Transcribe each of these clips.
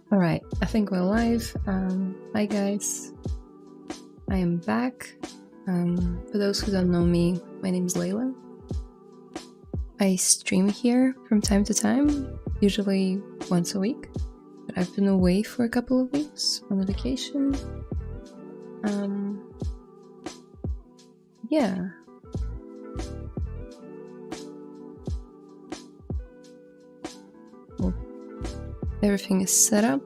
Alright, I think we're live. Hi guys, I am back. For those who don't know me, my name is Layla. I stream here from time to time, usually once a week, but I've been away for a couple of weeks on a vacation. Yeah. Well, everything is set up.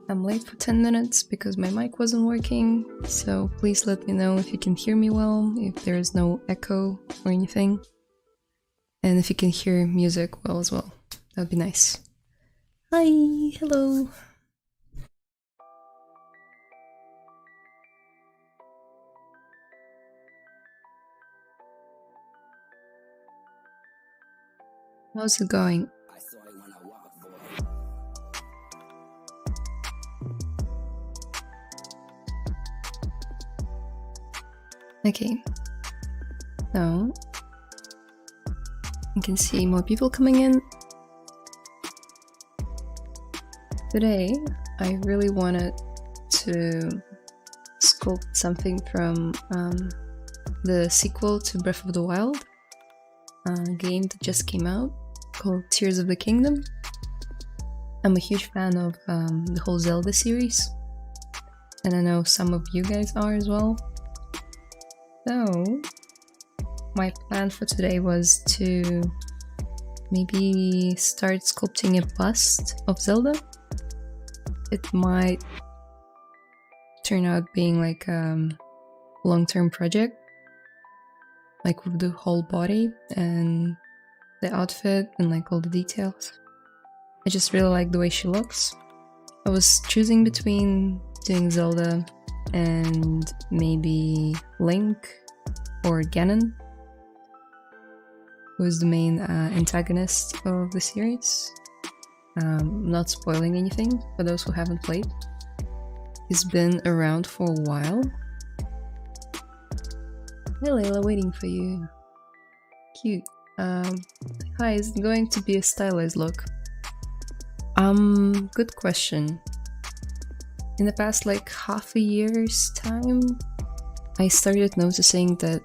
I'm late for 10 minutes because my mic wasn't working, so please let me know if you can hear me well, if there is no echo or anything, and if you can hear music well as well. That would be nice. Hi, hello. How's it going? Okay, so you can see more people coming in. Today, I really wanted to sculpt something from the sequel to Breath of the Wild, a game that just came out called Tears of the Kingdom. I'm a huge fan of the whole Zelda series, and I know some of you guys are as well. So, my plan for today was to maybe start sculpting a bust of Zelda. It might turn out being like a long-term project, like with the whole body and the outfit and like all the details. I just really like the way she looks. I was choosing between doing Zelda and maybe Link or Ganon, who is the main antagonist of the series. Not spoiling anything for those who haven't played. He's been around for a while. Hey Layla, waiting for you. Cute. Hi, is it going to be a stylized look? Good question. In the past like half a year's time, I started noticing that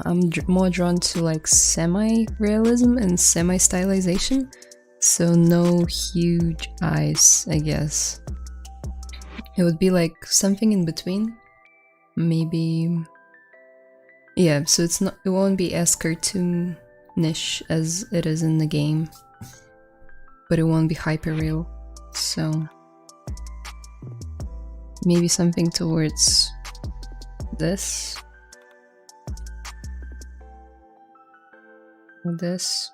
I'm more drawn to like semi-realism and semi-stylization, so no huge eyes, I guess. It would be like something in between, maybe. Yeah, so it won't be as cartoonish as it is in the game, but it won't be hyper real, so maybe something towards this or this.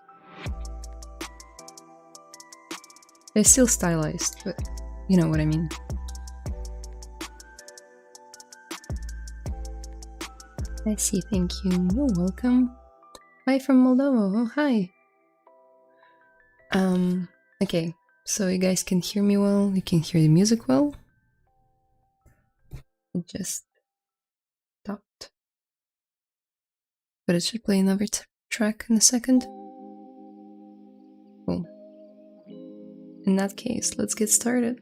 They're still stylized, but you know what I mean. I see, thank you. You're welcome. Hi from Moldova. Oh, hi. Okay, so you guys can hear me well, you can hear the music well. It just stopped. But it should play another track in a second. Cool. In that case, let's get started.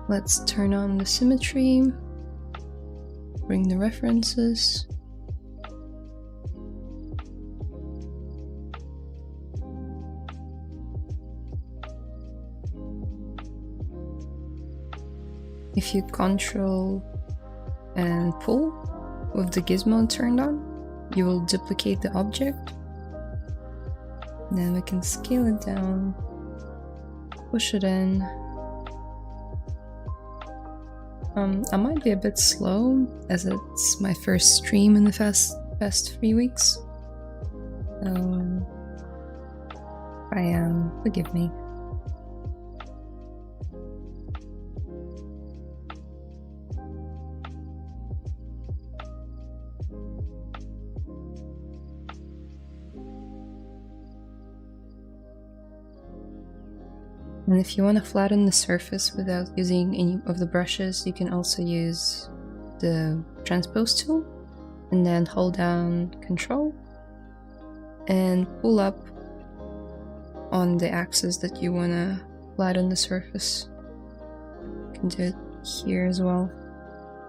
Let's turn on the symmetry, bring the references. If you control and pull with the gizmo turned on, you will duplicate the object. Then we can scale it down, push it in. I might be a bit slow as it's my first stream in the past 3 weeks. I am, forgive me. And if you want to flatten the surface without using any of the brushes, you can also use the transpose tool and then hold down Control and pull up on the axis that you want to flatten the surface. You can do it here as well.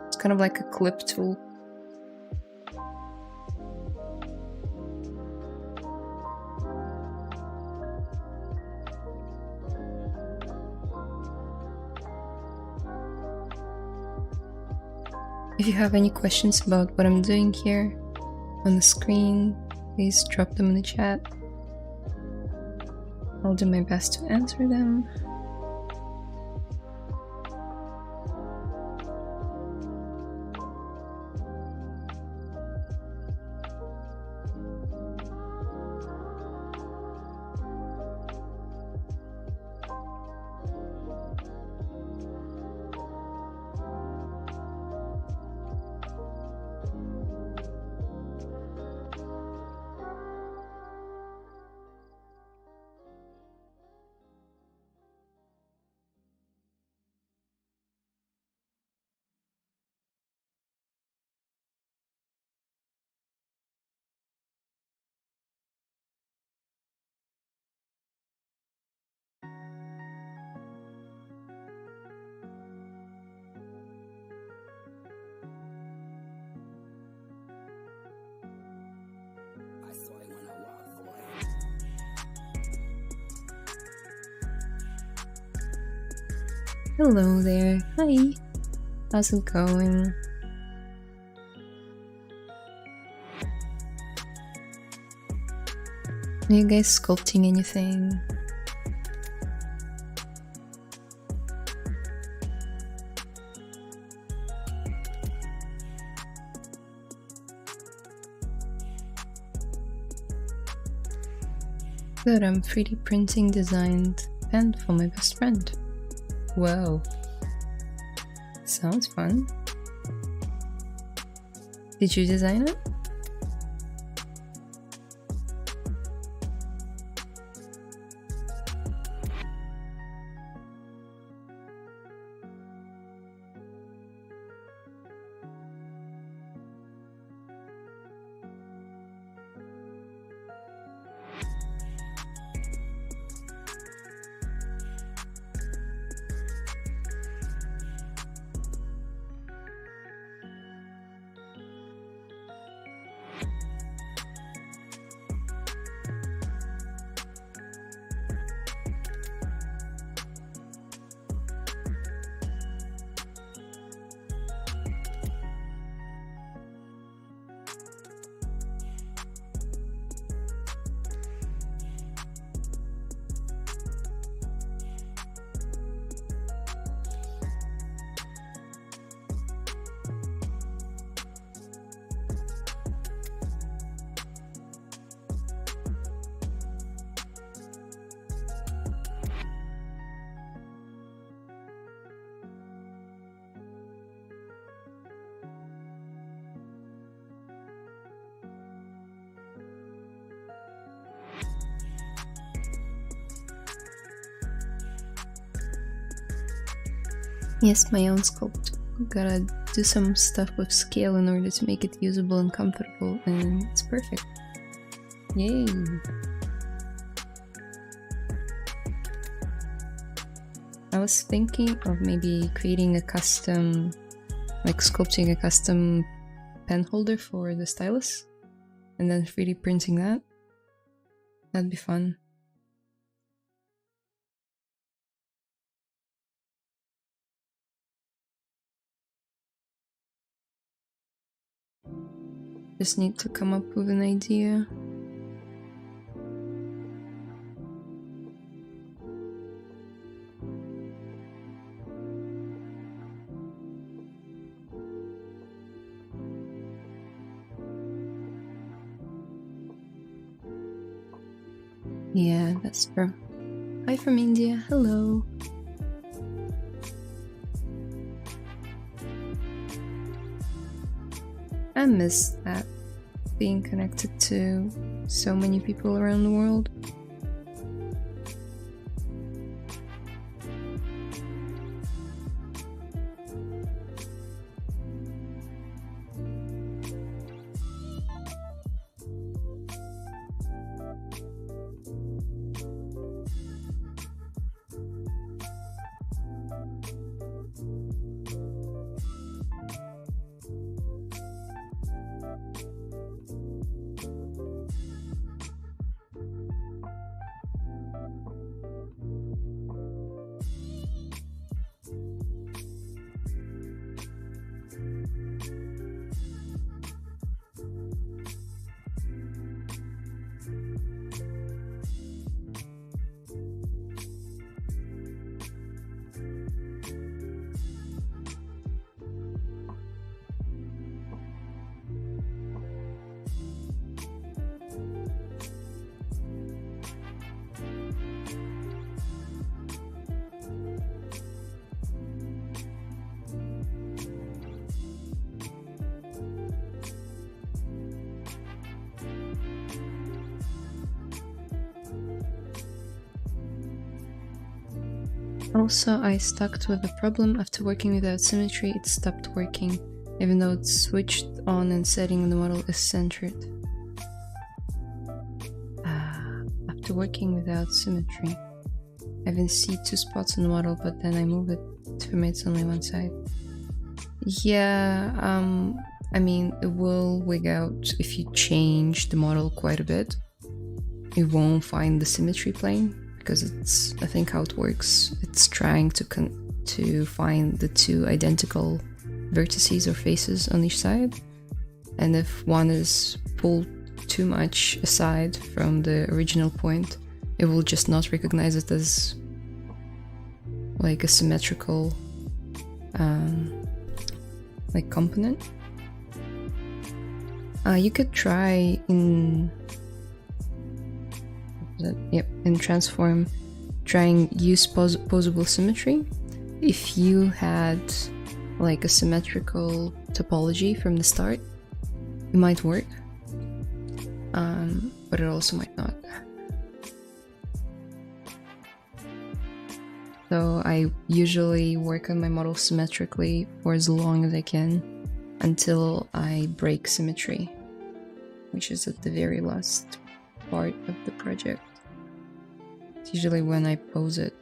It's kind of like a clip tool. If you have any questions about what I'm doing here on the screen, please drop them in the chat. I'll do my best to answer them. Hello there, hi, how's it going? Are you guys sculpting anything? Good, I'm 3D printing designed pen for my best friend. Whoa, sounds fun. Did you design it? Yes, my own sculpt. Gotta do some stuff with scale in order to make it usable and comfortable, and it's perfect. Yay! I was thinking of maybe creating a custom, like sculpting a custom pen holder for the stylus, and then 3D printing that. That'd be fun. Just need to come up with an idea. Yeah, that's true. Hi from India, hello. I miss that, being connected to so many people around the world. Also, I stuck with the problem. After working without symmetry, it stopped working, even though it's switched on and setting the model is centered. After working without symmetry, I even see 2 spots on the model, but then I move it to make it's only one side. Yeah, I mean, it will wig out if you change the model quite a bit. It won't find the symmetry plane, because it's, I think how it works, it's trying to find the 2 identical vertices or faces on each side, and if one is pulled too much aside from the original point, it will just not recognize it as like a symmetrical like component. You could try in transform, trying use posable symmetry. If you had like a symmetrical topology from the start, it might work, but it also might not. So I usually work on my model symmetrically for as long as I can until I break symmetry, which is at the very last part of the project. It's usually when I pose it.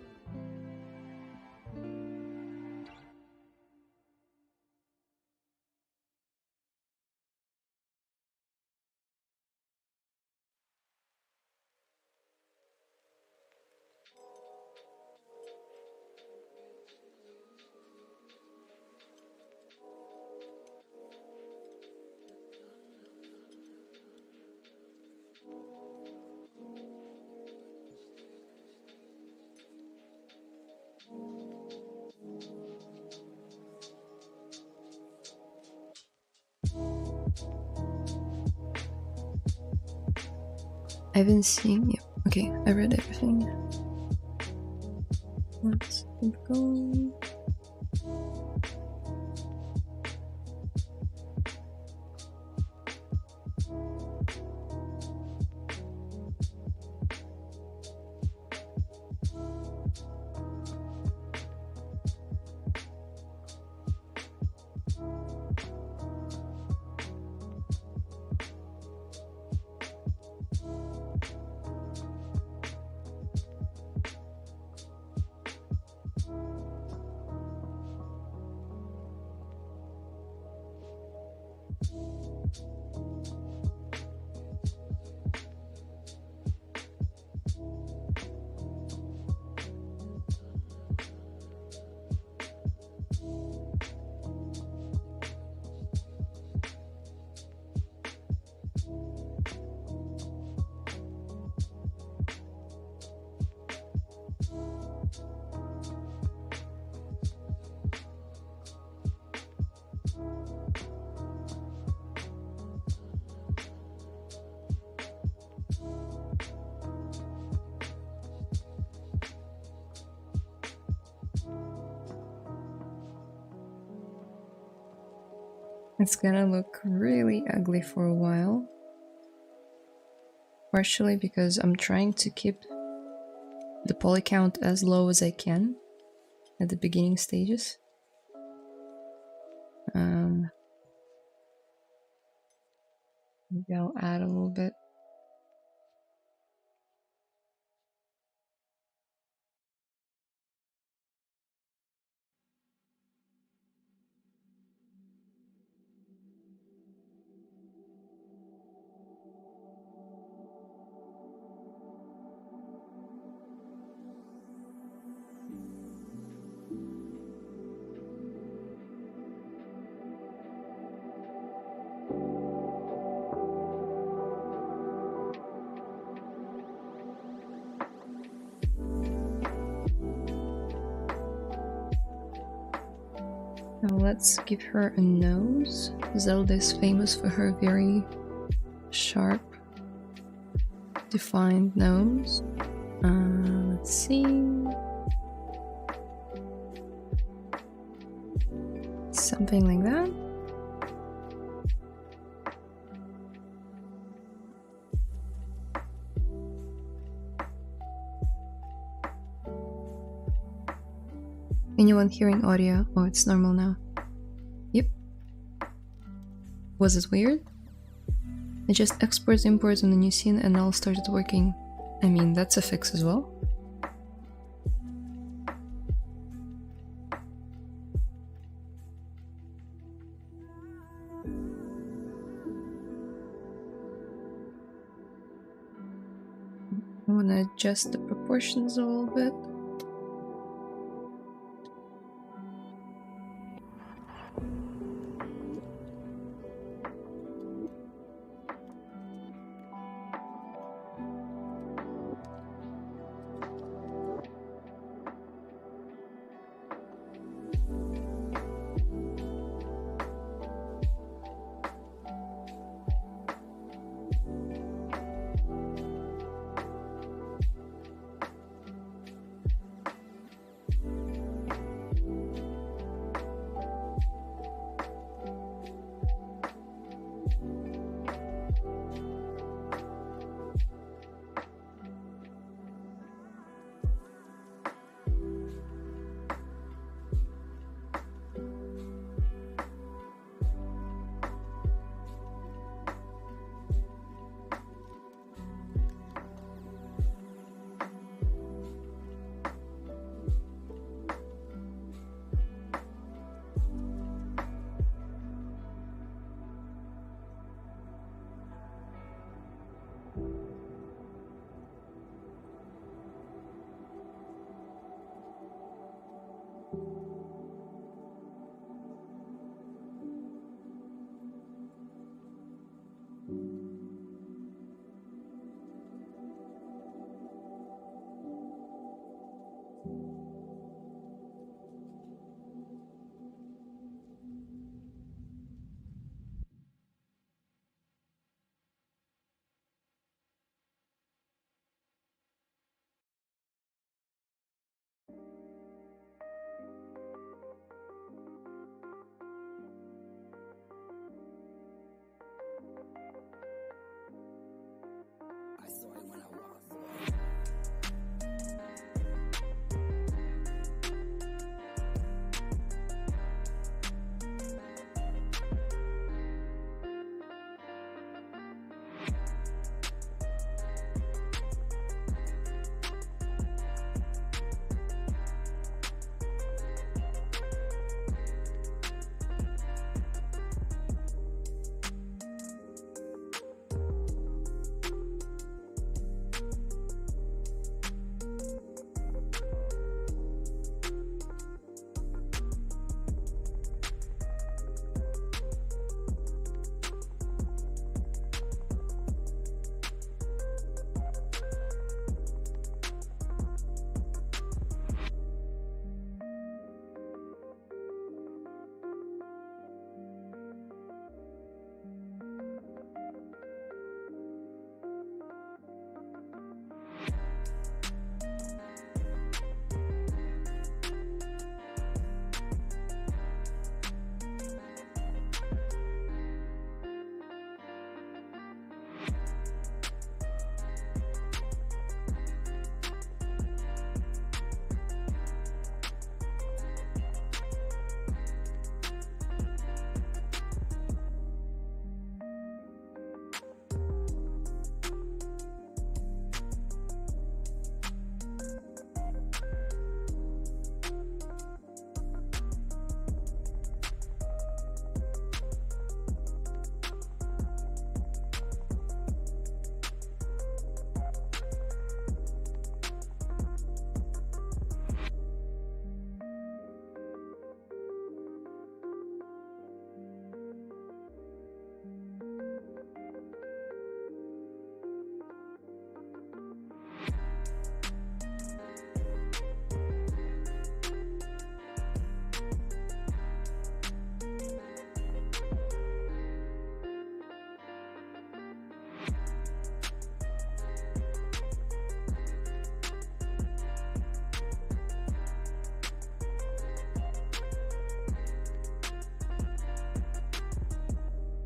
I've been seeing you. Okay, I read everything. Let's keep going. It's gonna look really ugly for a while. Partially because I'm trying to keep the poly count as low as I can at the beginning stages. Maybe I'll add a little bit. Now let's give her a nose. Zelda is famous for her very sharp, defined nose. Let's see. Something like that. Anyone hearing audio? Oh, it's normal now. Yep. Was it weird? I just export import on the new scene and all started working. I mean, that's a fix as well. I want to adjust the proportions a little bit.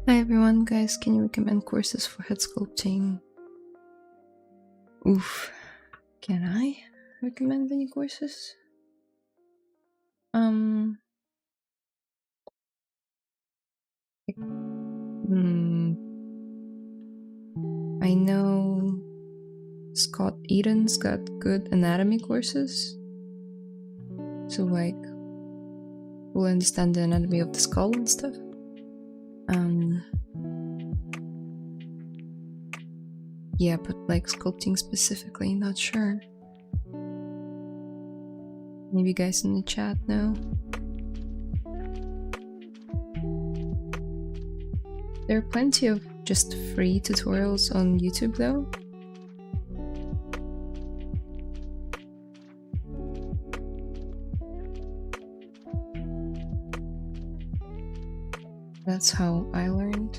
Hi everyone, guys, can you recommend courses for head sculpting? Oof, can I recommend any courses? Um, I know Scott Eden's got good anatomy courses, so like we'll understand the anatomy of the skull and stuff. Yeah, but like sculpting specifically, not sure. Maybe you guys in the chat know. There are plenty of just free tutorials on YouTube though. That's how I learned.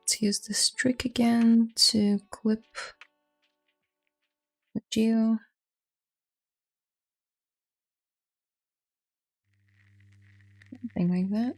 Let's use this trick again to clip the geo. Something like that.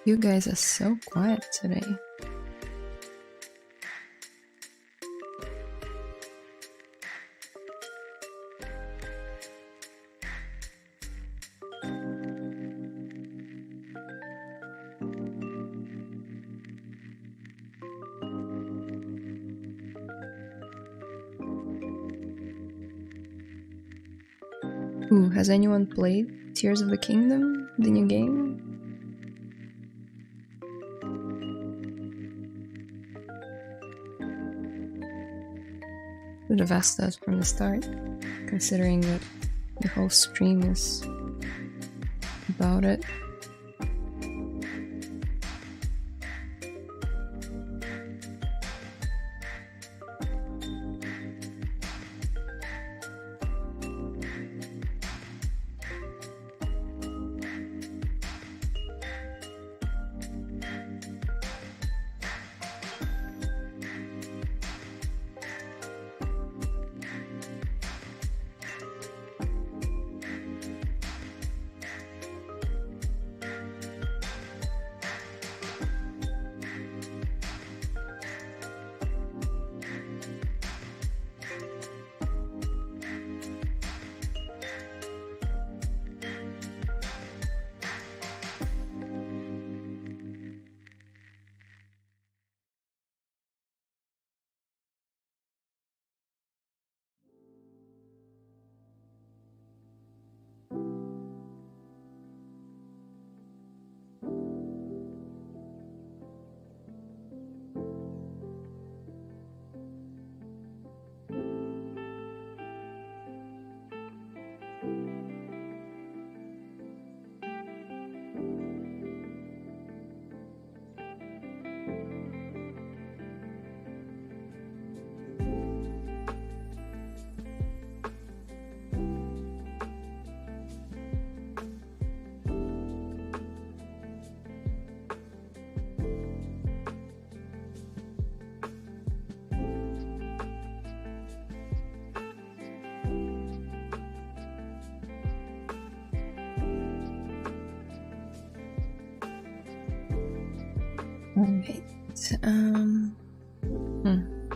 You guys are so quiet today. Ooh, has anyone played Tears of the Kingdom, the new game? Should have asked that from the start, considering that the whole stream is about it.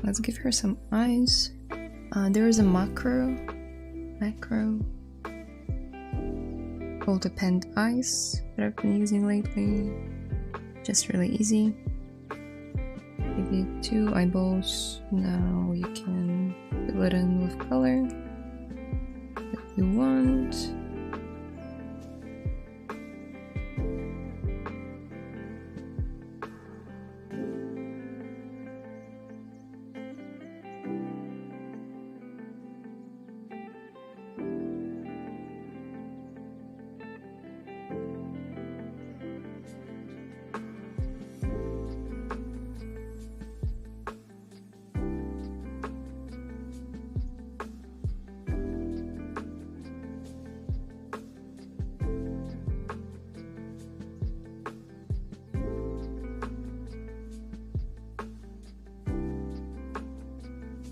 Let's give her some eyes. There is a macro called append eyes that I've been using lately. Just really easy. Give you 2 eyeballs. Now you can fill it in with color that you want.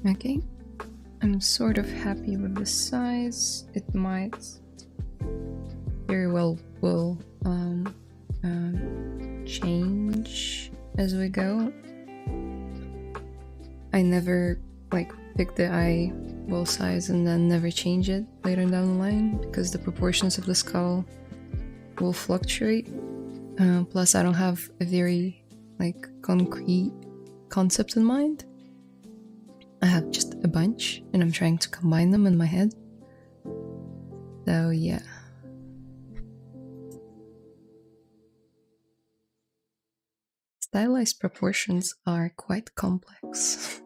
Okay, I'm sort of happy with the size. It might very well will change as we go. I never like pick the eyeball size and then never change it later down the line because the proportions of the skull will fluctuate. Plus I don't have a very like concrete concept in mind. I have just a bunch and I'm trying to combine them in my head. So yeah. Stylized proportions are quite complex.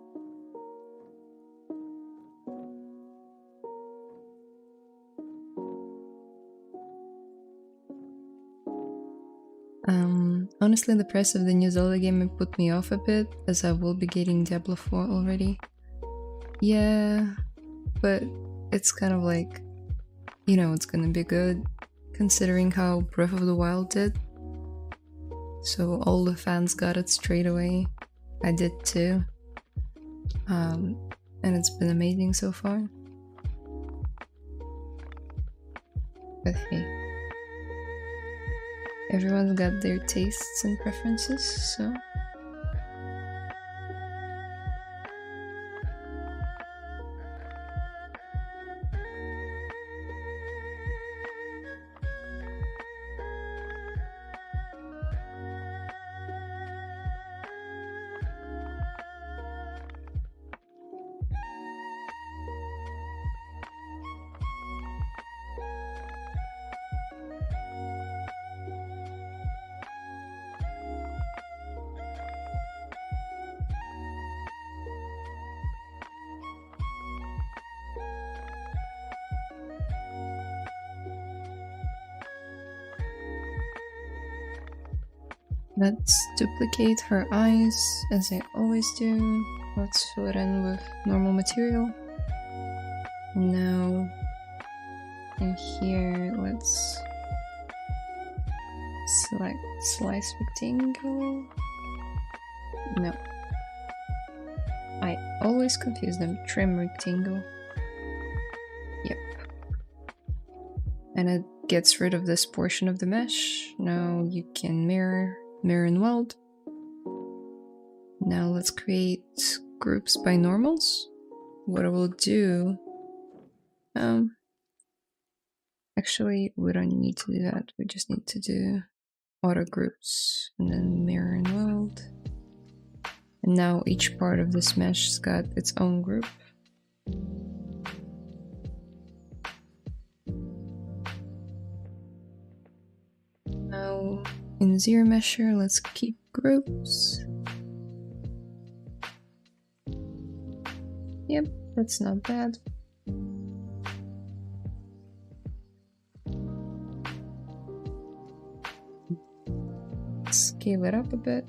Honestly, the price of the new Zelda game put me off a bit, as I will be getting Diablo 4 already. Yeah, but it's kind of like, you know, it's gonna be good, considering how Breath of the Wild did. So all the fans got it straight away. I did too. And it's been amazing so far. But hey, everyone's got their tastes and preferences, so... Let's duplicate her eyes, as I always do. Let's fill it in with normal material. Now, in here, let's select slice rectangle. No. I always confuse them. Trim rectangle. Yep. And it gets rid of this portion of the mesh. Now you can mirror and weld. Now let's create groups by normals. What I will do... actually, we don't need to do that. We just need to do auto groups and then mirror and weld. And now each part of this mesh has got its own group. Now in ZBrush, let's keep groups. Yep, that's not bad. Scale it up a bit.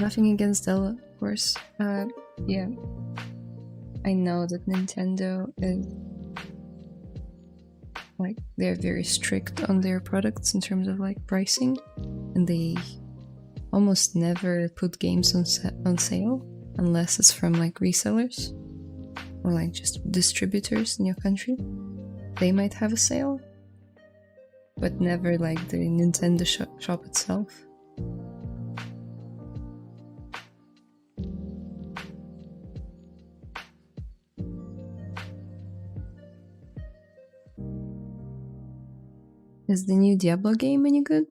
Nothing against Layla, of course. Yeah. I know that Nintendo is like they're very strict on their products in terms of like pricing, and they almost never put games on sale unless it's from like resellers or like just distributors in your country. They might have a sale, but never like the Nintendo shop itself. Is the new Diablo game any good?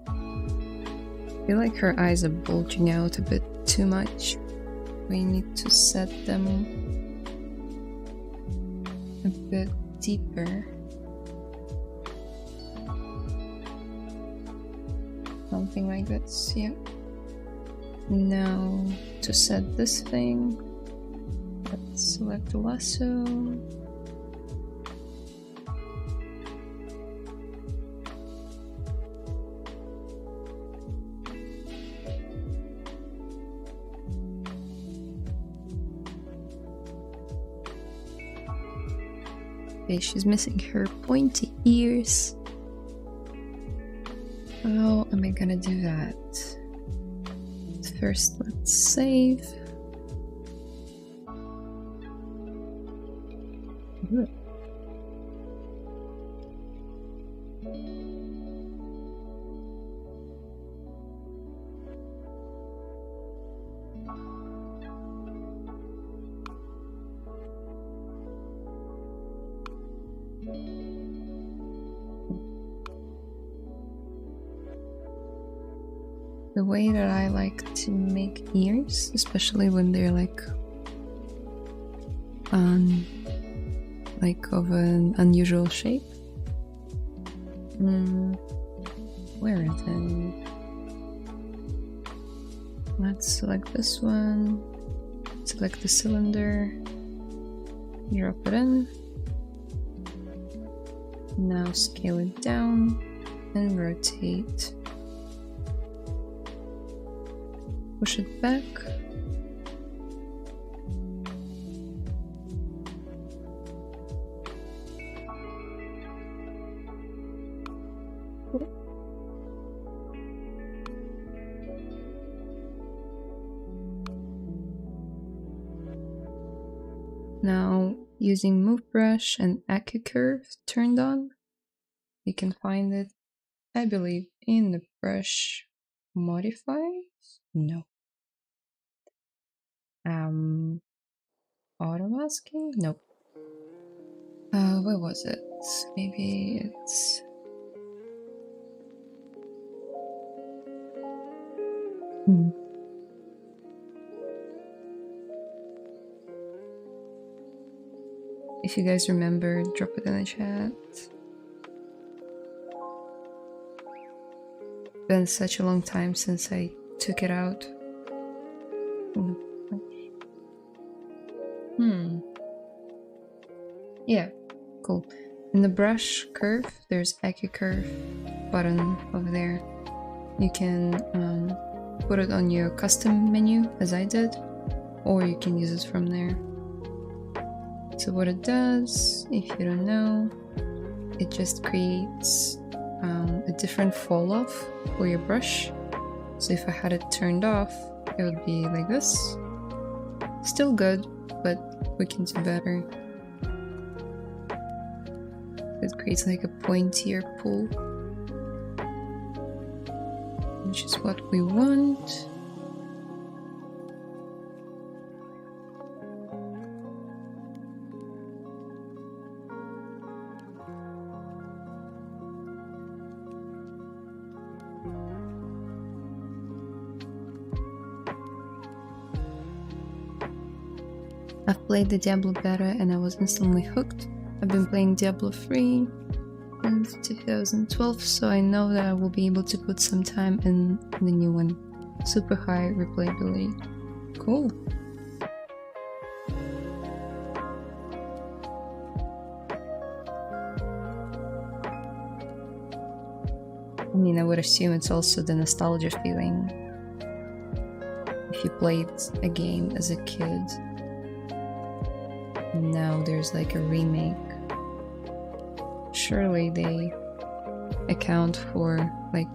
I feel like her eyes are bulging out a bit too much. We need to set them a bit deeper. Something like this, yeah. Now to set this thing, let's select the lasso. Okay, she's missing her pointy ears. How am I gonna do that? First, let's save. Good. The way that I like to make ears, especially when they're like of an unusual shape. Where is it? Let's select this one. Select the cylinder. Drop it in. Now scale it down and rotate. Push it back. Now, using Move Brush and AccuCurve turned on, you can find it, I believe, in the brush modifiers? No. Auto masking? Nope. Where was it? Maybe it's... If you guys remember, drop it in the chat. Been such a long time since I took it out. Yeah, cool. In the brush curve, there's AccuCurve button over there. You can put it on your custom menu, as I did, or you can use it from there. So what it does, if you don't know, it just creates a different fall off for your brush. So if I had it turned off, it would be like this. Still good, but we can do better. It creates like a pointier pull, which is what we want. I've played the Diablo beta and I was instantly hooked. I've been playing Diablo 3 since 2012, so I know that I will be able to put some time in the new one. Super high replayability. Cool. I mean, I would assume it's also the nostalgia feeling. If you played a game as a kid, and now there's like a remake, surely they account for like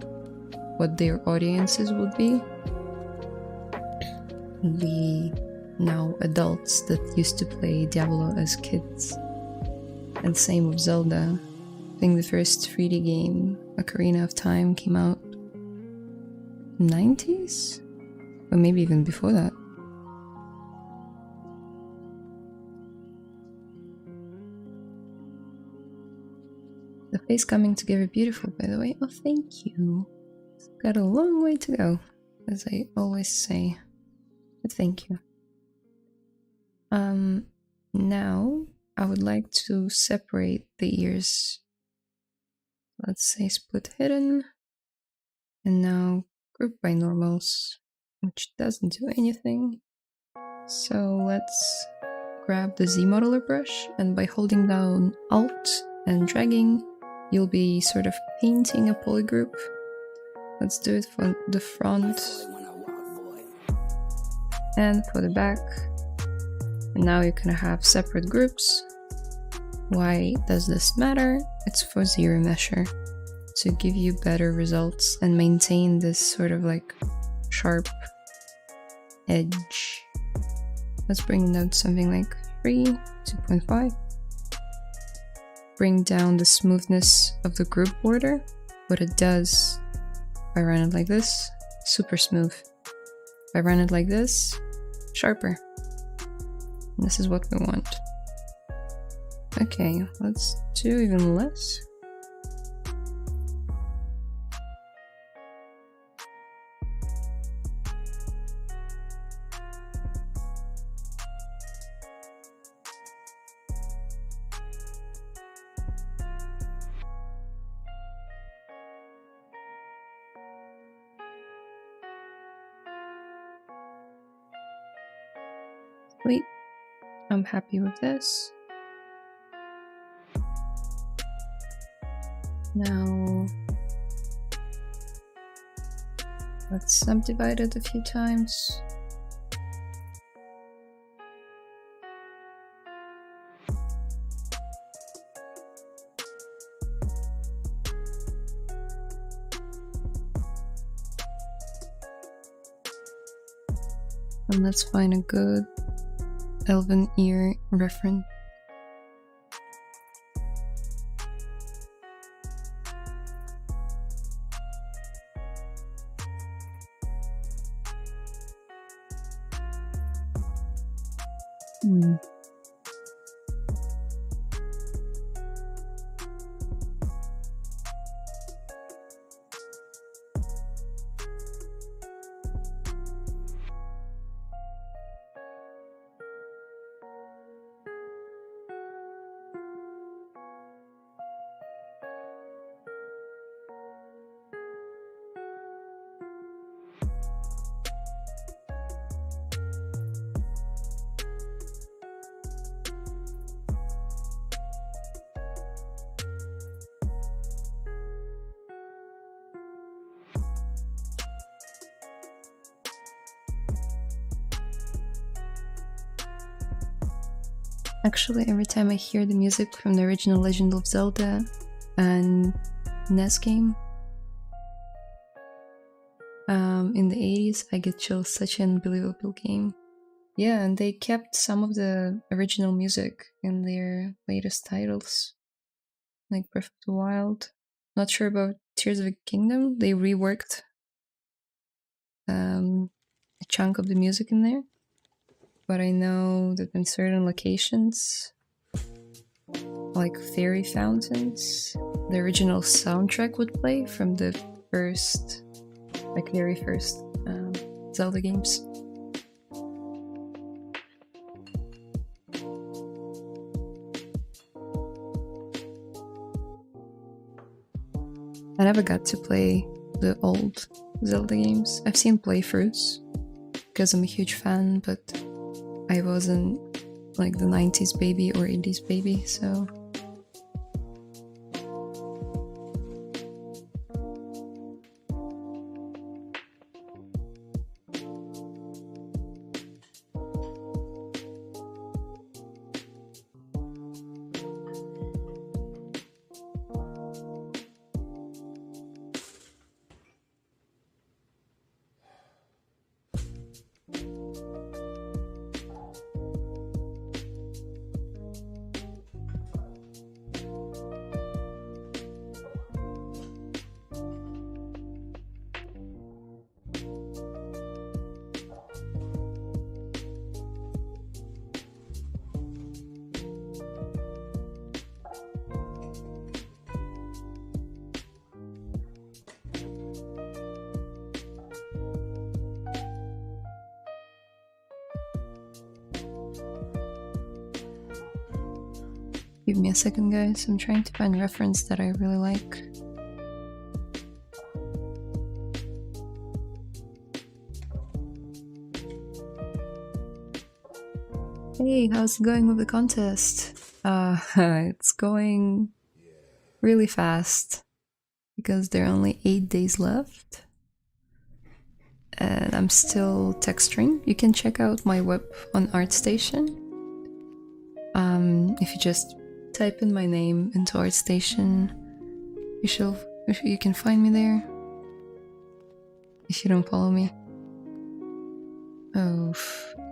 what their audiences would be. The now adults that used to play Diablo as kids. And same with Zelda. I think the first 3D game, Ocarina of Time, came out in the 90s? Or maybe even before that. The face coming together beautiful, by the way. Oh, thank you. It's got a long way to go, as I always say. But thank you. Now I would like to separate the ears. Let's say split hidden. And now group by normals, which doesn't do anything. So let's grab the Z modeler brush, and by holding down Alt and dragging, you'll be sort of painting a polygroup. Let's do it for the front and for the back. And now you're gonna have separate groups. Why does this matter? It's for zero measure, to give you better results and maintain this sort of like sharp edge. Let's bring it down to something like 3, 2.5. Bring down the smoothness of the group border. What it does, if I run it like this, super smooth. If I run it like this, sharper. And this is what we want. Okay, let's do even less. Sweet. I'm happy with this. Now, let's subdivide it a few times. And let's find a good elven ear reference. Actually, every time I hear the music from the original Legend of Zelda and NES game in the 80s, I get chills. Such an unbelievable game. Yeah, and they kept some of the original music in their latest titles, like Breath of the Wild. Not sure about Tears of the Kingdom. They reworked a chunk of the music in there. But I know that in certain locations, like fairy fountains, the original soundtrack would play from the first, like very first Zelda games. I never got to play the old Zelda games. I've seen playthroughs because I'm a huge fan, but I wasn't like the 90s baby or 80s baby, so... Give me a second, guys. I'm trying to find a reference that I really like. Hey, how's it going with the contest? It's going really fast because there are only 8 days left. And I'm still texturing. You can check out my web on ArtStation. If you just type in my name into ArtStation, you can find me there. If you don't follow me. Oh,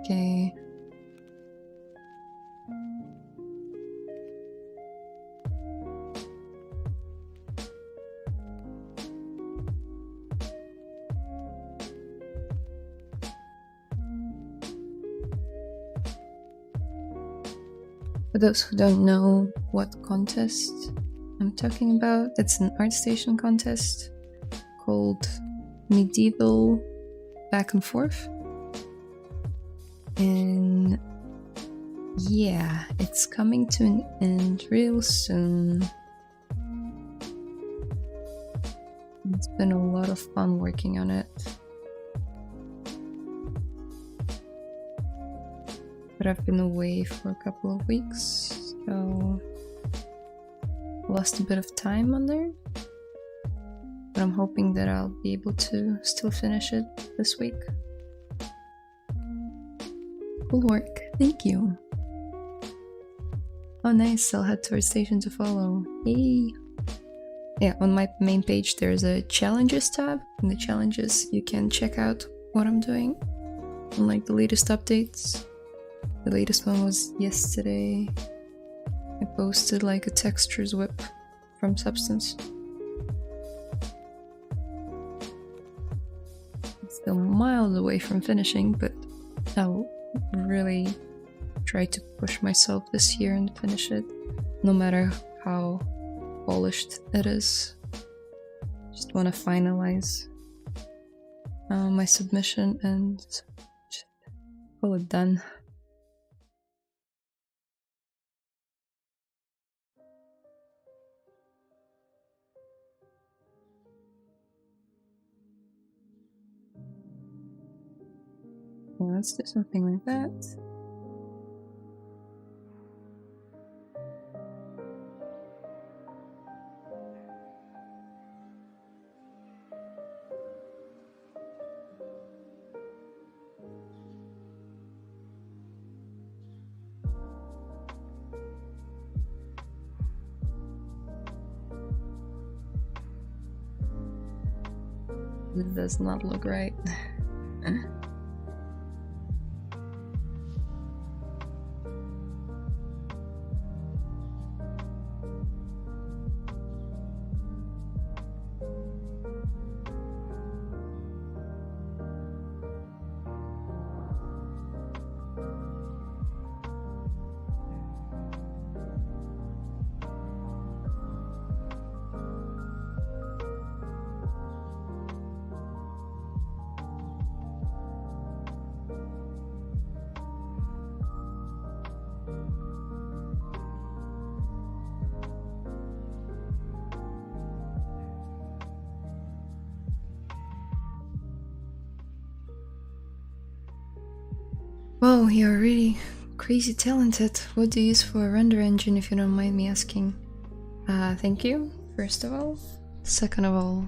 okay. For those who don't know what contest I'm talking about, it's an ArtStation contest called Medieval Back and Forth. And yeah, it's coming to an end real soon. It's been a lot of fun working on it. But I've been away for a couple of weeks, so lost a bit of time on there. But I'm hoping that I'll be able to still finish it this week. Cool work, thank you. Oh nice, I'll head to our station to follow. Yay! Yeah, on my main page there's a challenges tab. In the challenges you can check out what I'm doing and like the latest updates. The latest one was yesterday. I posted like a textures whip from Substance. It's still miles away from finishing, but I'll really try to push myself this year and finish it, no matter how polished it is. Just want to finalize my submission and call it done. Yeah, let's do something like that. This does not look right. Wow, you're really crazy talented. What do you use for a render engine, if you don't mind me asking? Thank you, first of all. Second of all,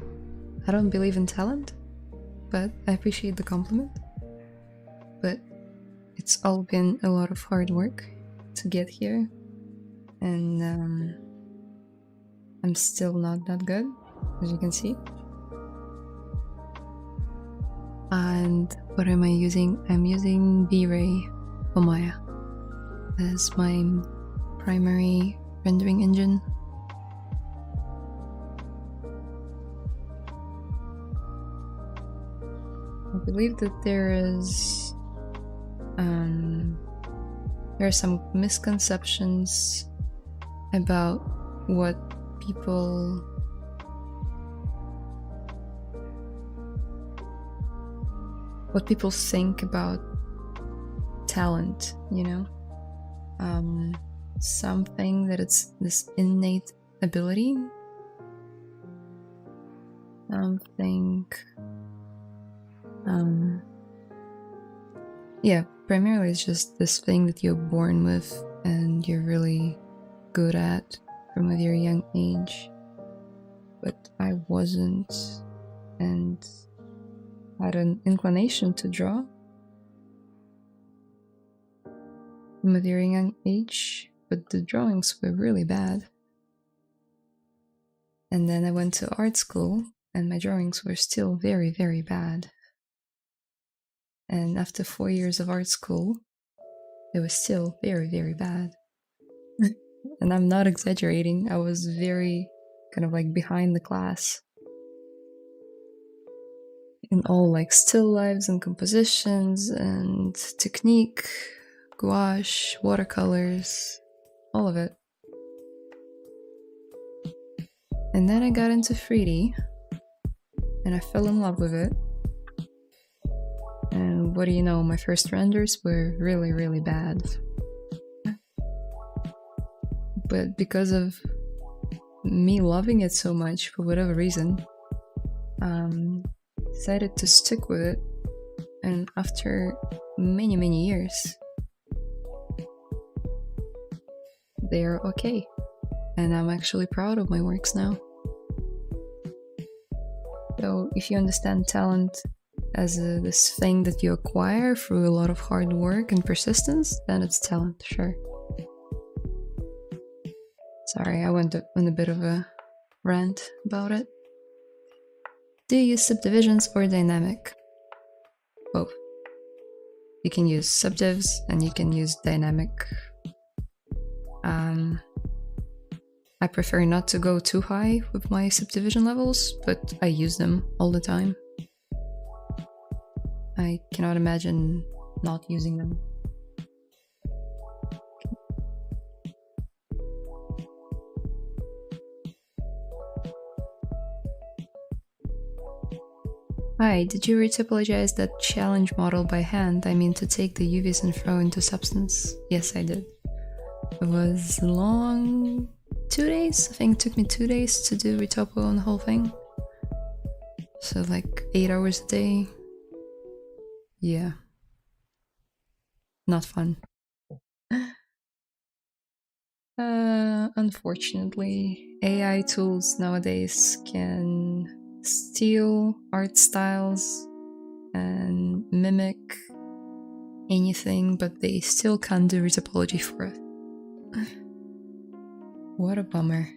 I don't believe in talent, but I appreciate the compliment. But it's all been a lot of hard work to get here, and I'm still not that good, as you can see. And what am I using? I'm using V-Ray for Maya as my primary rendering engine. I believe that there are some misconceptions about what people think about talent, you know? Something that it's this innate ability. Yeah, primarily it's just this thing that you're born with and you're really good at from a very young age. But I wasn't, and had an inclination to draw from a very young age, but the drawings were really bad. And then I went to art school, and my drawings were still very, very bad. And after 4 years of art school, it was still very, very bad. And I'm not exaggerating, I was very kind of like behind the class in all like still lifes and compositions and technique, gouache, watercolors, all of it. And then I got into 3D and I fell in love with it. And what do you know, my first renders were really, really bad. But because of me loving it so much, for whatever reason, decided to stick with it. And after many, many years, they're okay. And I'm actually proud of my works now. So if you understand talent as this thing that you acquire through a lot of hard work and persistence, then it's talent, sure. Sorry, I went on a bit of a rant about it. Do you use subdivisions or dynamic? Both. You can use subdivs and you can use dynamic. I prefer not to go too high with my subdivision levels, but I use them all the time. I cannot imagine not using them. Hi, did you retopologize that challenge model by hand? I mean to take the UVs and throw into substance. Yes, I did. It was long. 2 days? I think it took me 2 days to do retopo on the whole thing. So like 8 hours a day. Yeah. Not fun. Unfortunately, AI tools nowadays can steal art styles and mimic anything, but they still can't do retopology for it. What a bummer.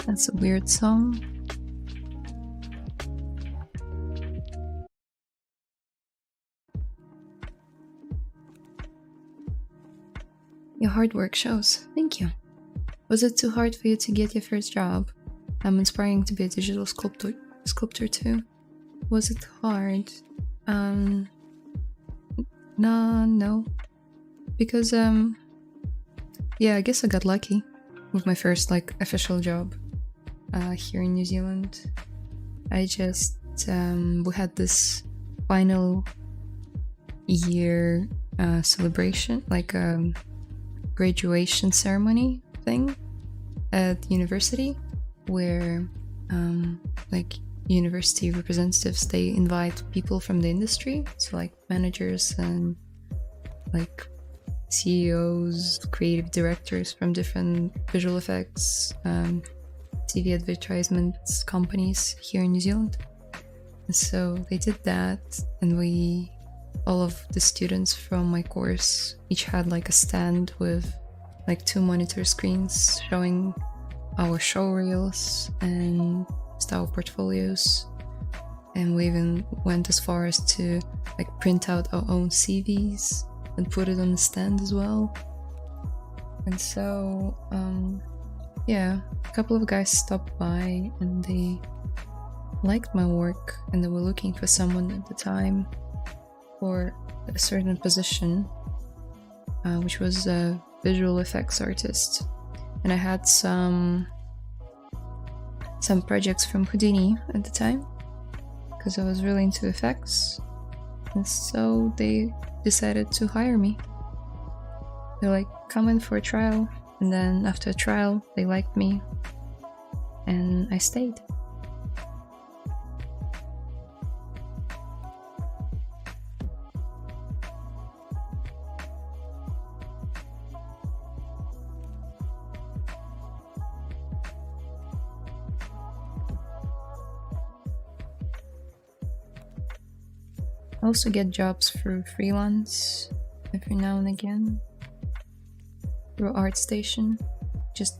That's a weird song. Your hard work shows. Thank you. Was it too hard for you to get your first job? I'm inspiring to be a digital sculptor too. Was it hard? No. Because yeah, I guess I got lucky with my first like official job here in New Zealand. I just we had this final year celebration, like a graduation ceremony thing at university, where like university representatives, they invite people from the industry, so like managers and like CEOs, creative directors from different visual effects, TV advertisements companies here in New Zealand. And so they did that, and all of the students from my course each had like a stand with like 2 monitor screens showing our show reels and our portfolios. And we even went as far as to like print out our own CVs and put it on the stand as well. And so yeah, a couple of guys stopped by and they liked my work, and they were looking for someone at the time for a certain position, which was a visual effects artist. And I had some projects from Houdini at the time because I was really into effects, and so they decided to hire me. They're like, come in for a trial, and then after a trial they liked me and I stayed. I also get jobs through freelance every now and again, through ArtStation. Just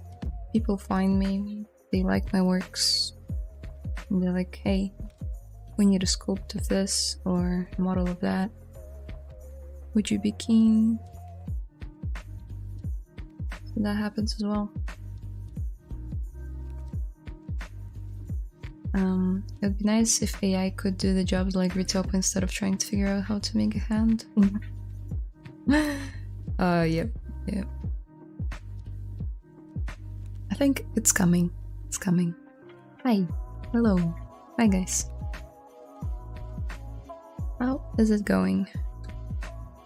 people find me, they like my works, and they're like, hey, we need a sculpt of this or a model of that. Would you be keen? So that happens as well. It'd be nice if AI could do the jobs like Ritopa instead of trying to figure out how to make a hand. Yep. I think it's coming. It's coming. Hi. Hello. Hi, guys. How is it going?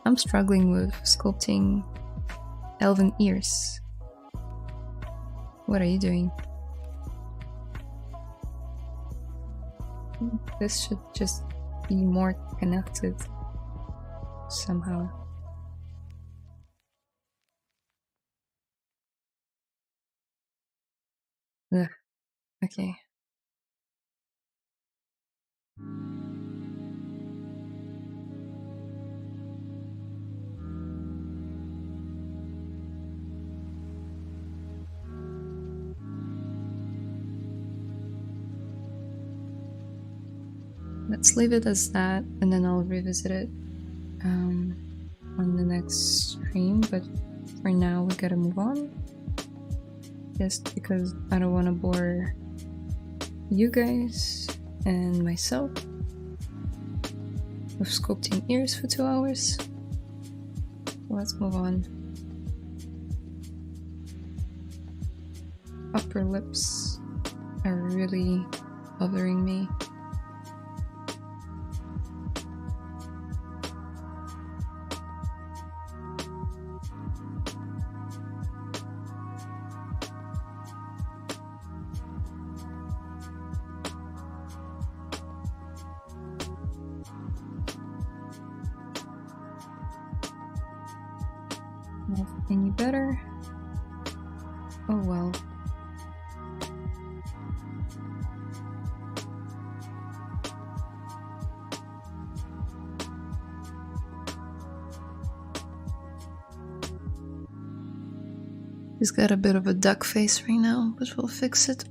I'm struggling with sculpting elven ears. What are you doing? This should just be more connected somehow. Ugh. Okay. Let's leave it as that, and then I'll revisit it on the next stream, but for now we gotta move on, just because I don't want to bore you guys and myself with sculpting ears for 2 hours. Let's move on. Upper lips are really bothering me. Not any better? Oh well. He's got a bit of a duck face right now, but we'll fix it.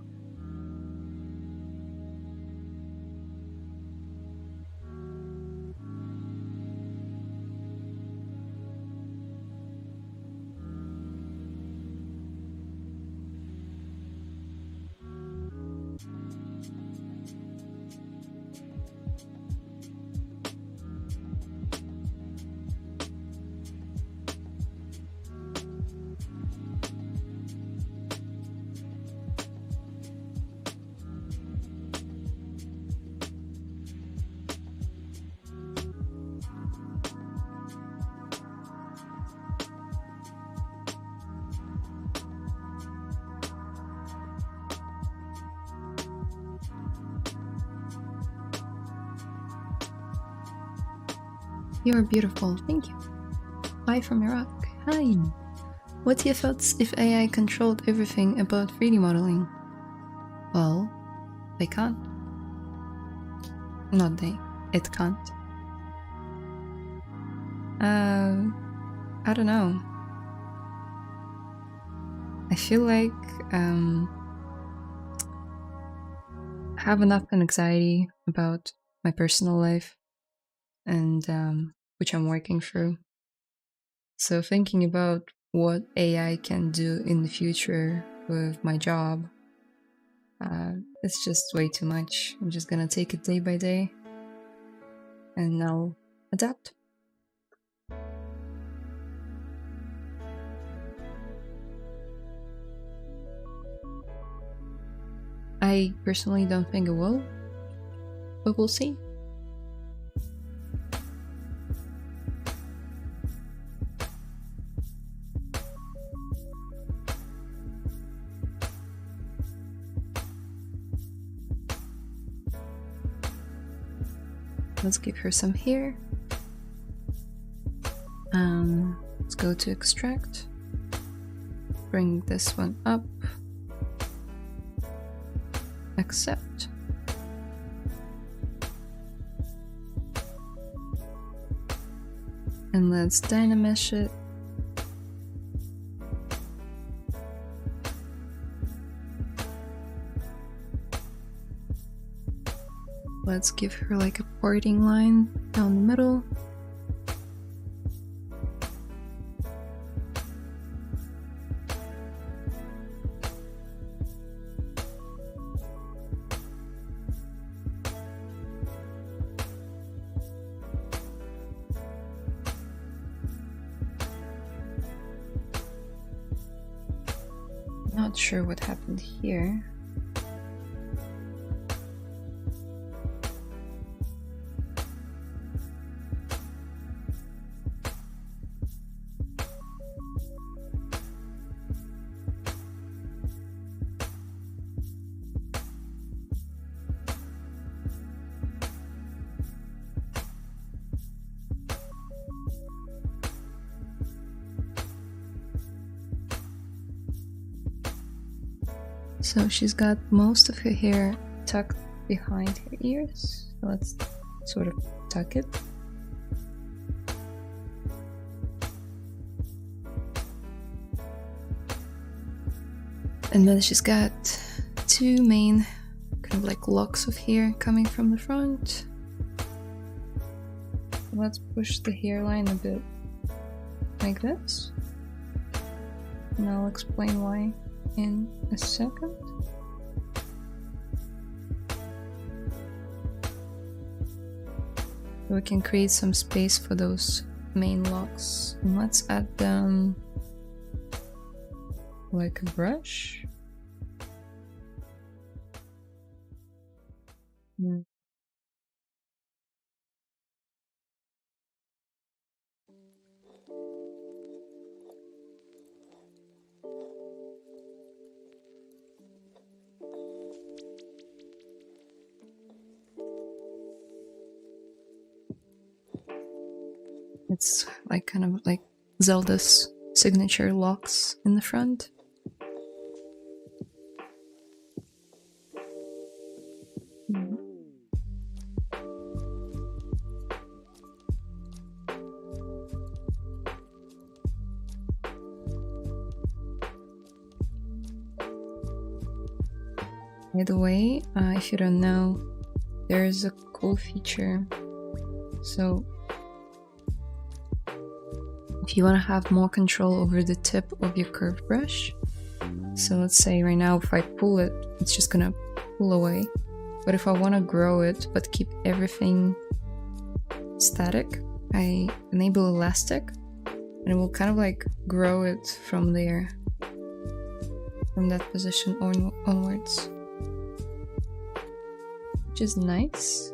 You're beautiful. Thank you. Hi from Iraq. Hi. What's your thoughts if AI controlled everything about 3D modeling? Well, they can't. Not they. It can't. I don't know. I feel like I have enough anxiety about my personal life, and which I'm working through. So thinking about what AI can do in the future with my job, it's just way too much. I'm just gonna take it day by day, and I'll adapt. I personally don't think it will, but we'll see. Let's give her some hair. Let's go to extract. Bring this one up. Accept. And let's dynamesh it. Let's give her like a parting line down the middle. Not sure what happened here. So she's got most of her hair tucked behind her ears. So let's sort of tuck it. And then she's got two main kind of like locks of hair coming from the front. Let's push the hairline a bit like this. And I'll explain why in a second. We can create some space for those main locks. And let's add them like a brush. It's like kind of like Zelda's signature locks in the front. By the way, if you don't know, there's a cool feature. So if you want to have more control over the tip of your curved brush, so let's say right now if I pull it, it's just gonna pull away. But if I want to grow it but keep everything static, I enable elastic and it will kind of like grow it from there, from that position onwards, which is nice.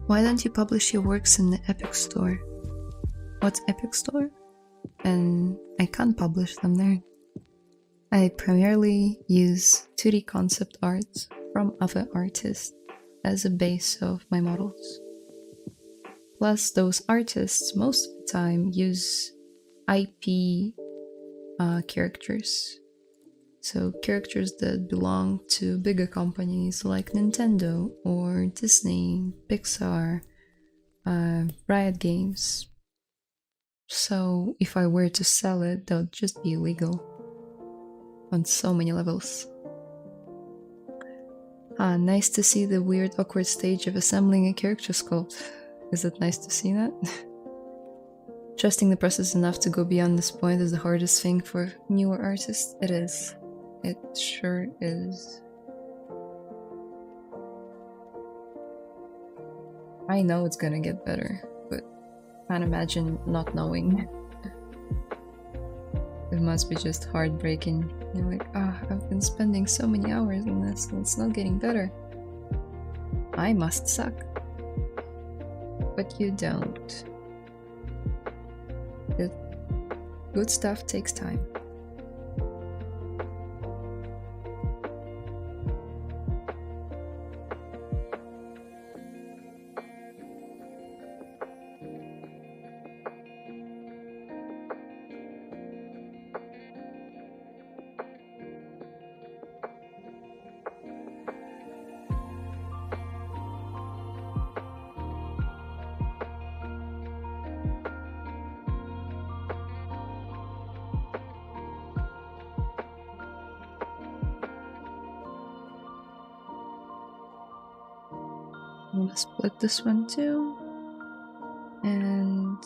Why don't you publish your works in the Epic Store? What's Epic Store? And I can't publish them there. I primarily use 2D concept art from other artists as a base of my models. Plus, those artists most of the time use IP characters. So characters that belong to bigger companies like Nintendo or Disney, Pixar, Riot Games. So if I were to sell it, that would just be illegal on so many levels. Nice to see the weird awkward stage of assembling a character sculpt. Is it nice to see that? Trusting the process enough to go beyond this point is the hardest thing for newer artists. It is. It sure is. I know it's gonna get better, but can't imagine not knowing. It must be just heartbreaking. You're like, I've been spending so many hours on this and it's not getting better. I must suck. But you don't. Good stuff takes time. I'm gonna split this one too. And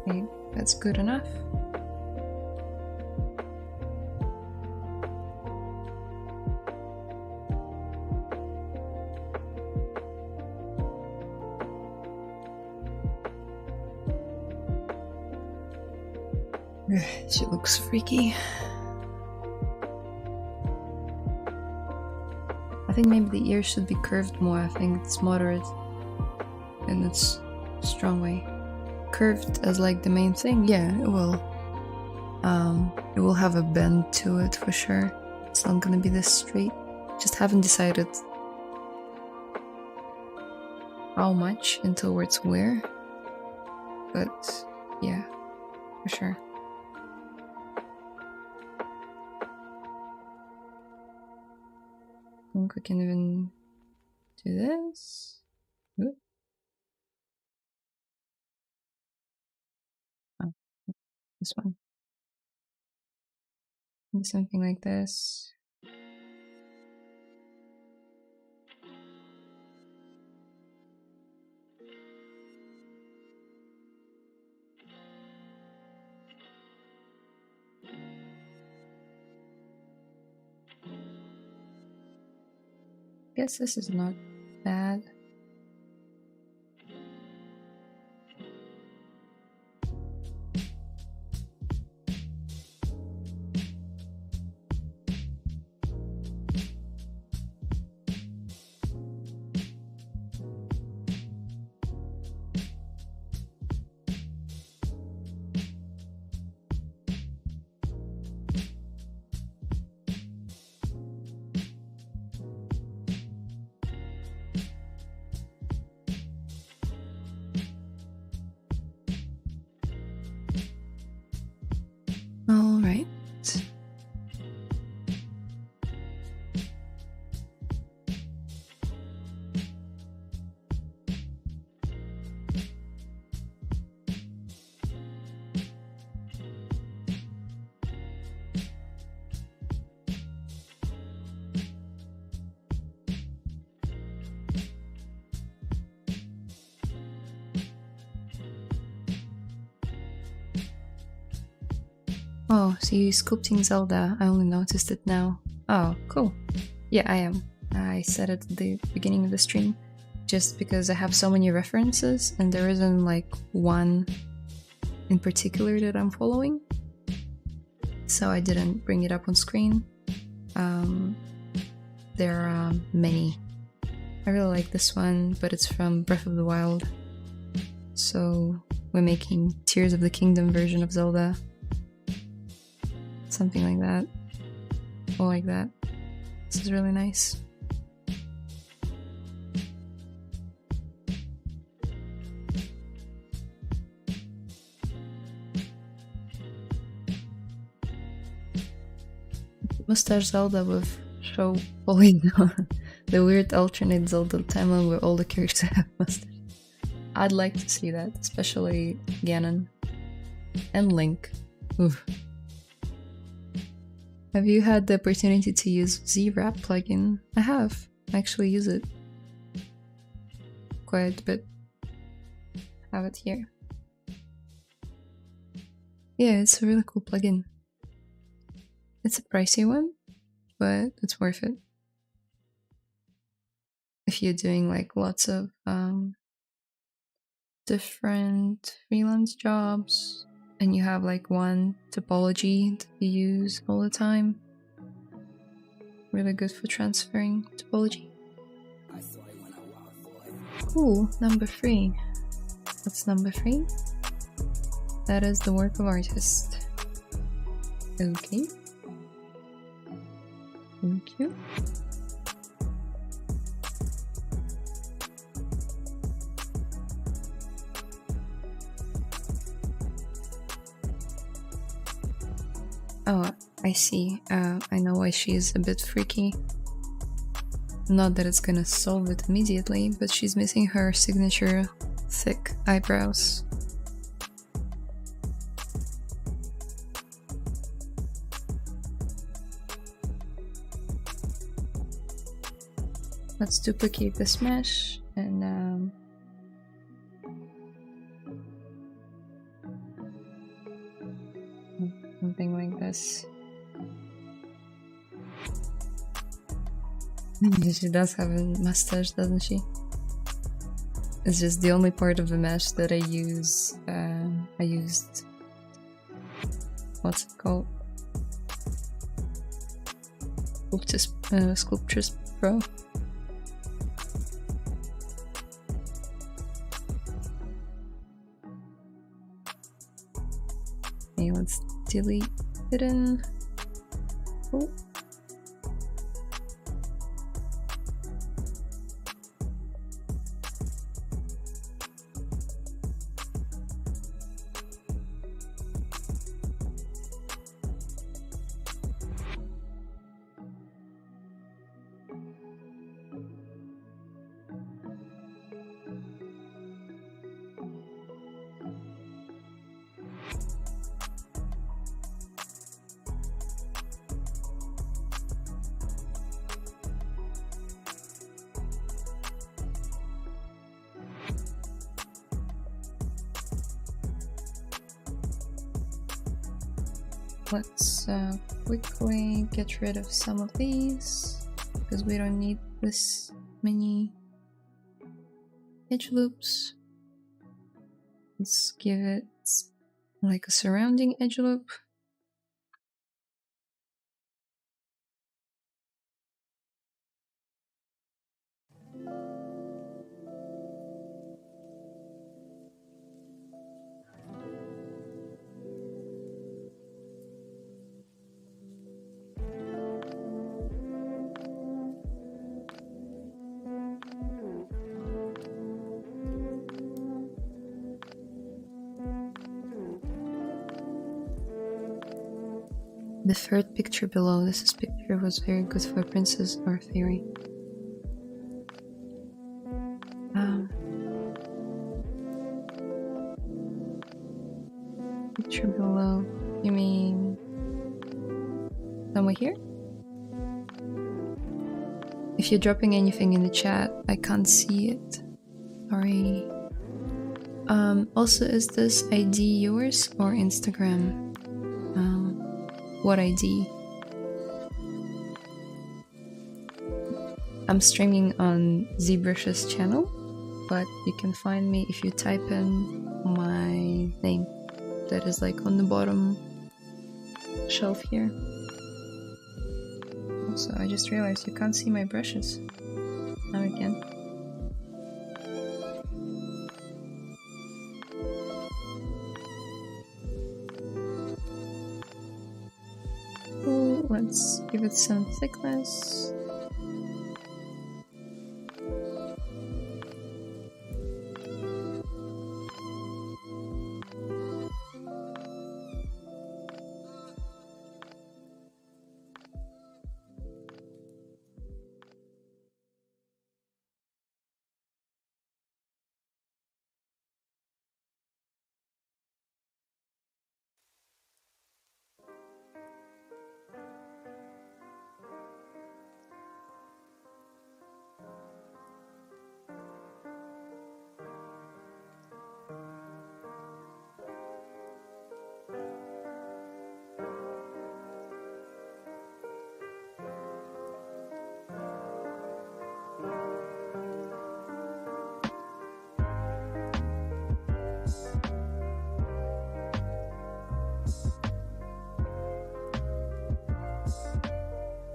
okay, that's good enough. She looks freaky. I think maybe the ear should be curved more. I think it's moderate in its strong way. Curved as like the main thing, yeah, it will. It will have a bend to it for sure. It's not gonna be this straight. Just haven't decided how much and towards where. But yeah, for sure. I think we can even do this. Oop. Oh, this one. Do something like this. Guess this is not bad. Oh, so you're sculpting Zelda. I only noticed it now. Oh, cool. Yeah, I am. I said it at the beginning of the stream just because I have so many references and there isn't like one in particular that I'm following. So I didn't bring it up on screen. There are many. I really like this one, but it's from Breath of the Wild. So we're making Tears of the Kingdom version of Zelda. Something like that. Or like that. This is really nice. Mustache Zelda with show polygon. The weird alternate Zelda timeline where all the characters have mustache. I'd like to see that, especially Ganon and Link. Oof. Have you had the opportunity to use ZBrush plugin? I have. I actually use it quite a bit. I have it here. Yeah, it's a really cool plugin. It's a pricey one, but it's worth it. If you're doing like lots of different freelance jobs and you have like one topology that you use all the time, really good for transferring topology. Cool, number 3. What's number 3? That is the work of artist. Okay. Thank you. Oh, I see. I know why she's a bit freaky. Not that it's gonna solve it immediately, but she's missing her signature thick eyebrows. Let's duplicate this mesh and something like this. She does have a mustache, doesn't she? It's just the only part of the mesh that I use. I used, what's it called? Sculptures Pro. Okay, let's delete hidden. Oh. Let's quickly get rid of some of these because we don't need this many edge loops. Let's give it like a surrounding edge loop. The third picture below, this picture was very good for Princess or Theory. Picture below, you mean somewhere here? If you're dropping anything in the chat, I can't see it. Sorry. Also, is this ID yours or Instagram? What ID? I'm streaming on ZBrush's channel, but you can find me if you type in my name. That is like on the bottom shelf here. Also, I just realized you can't see my brushes. Now you can. Cool, let's give it some thickness.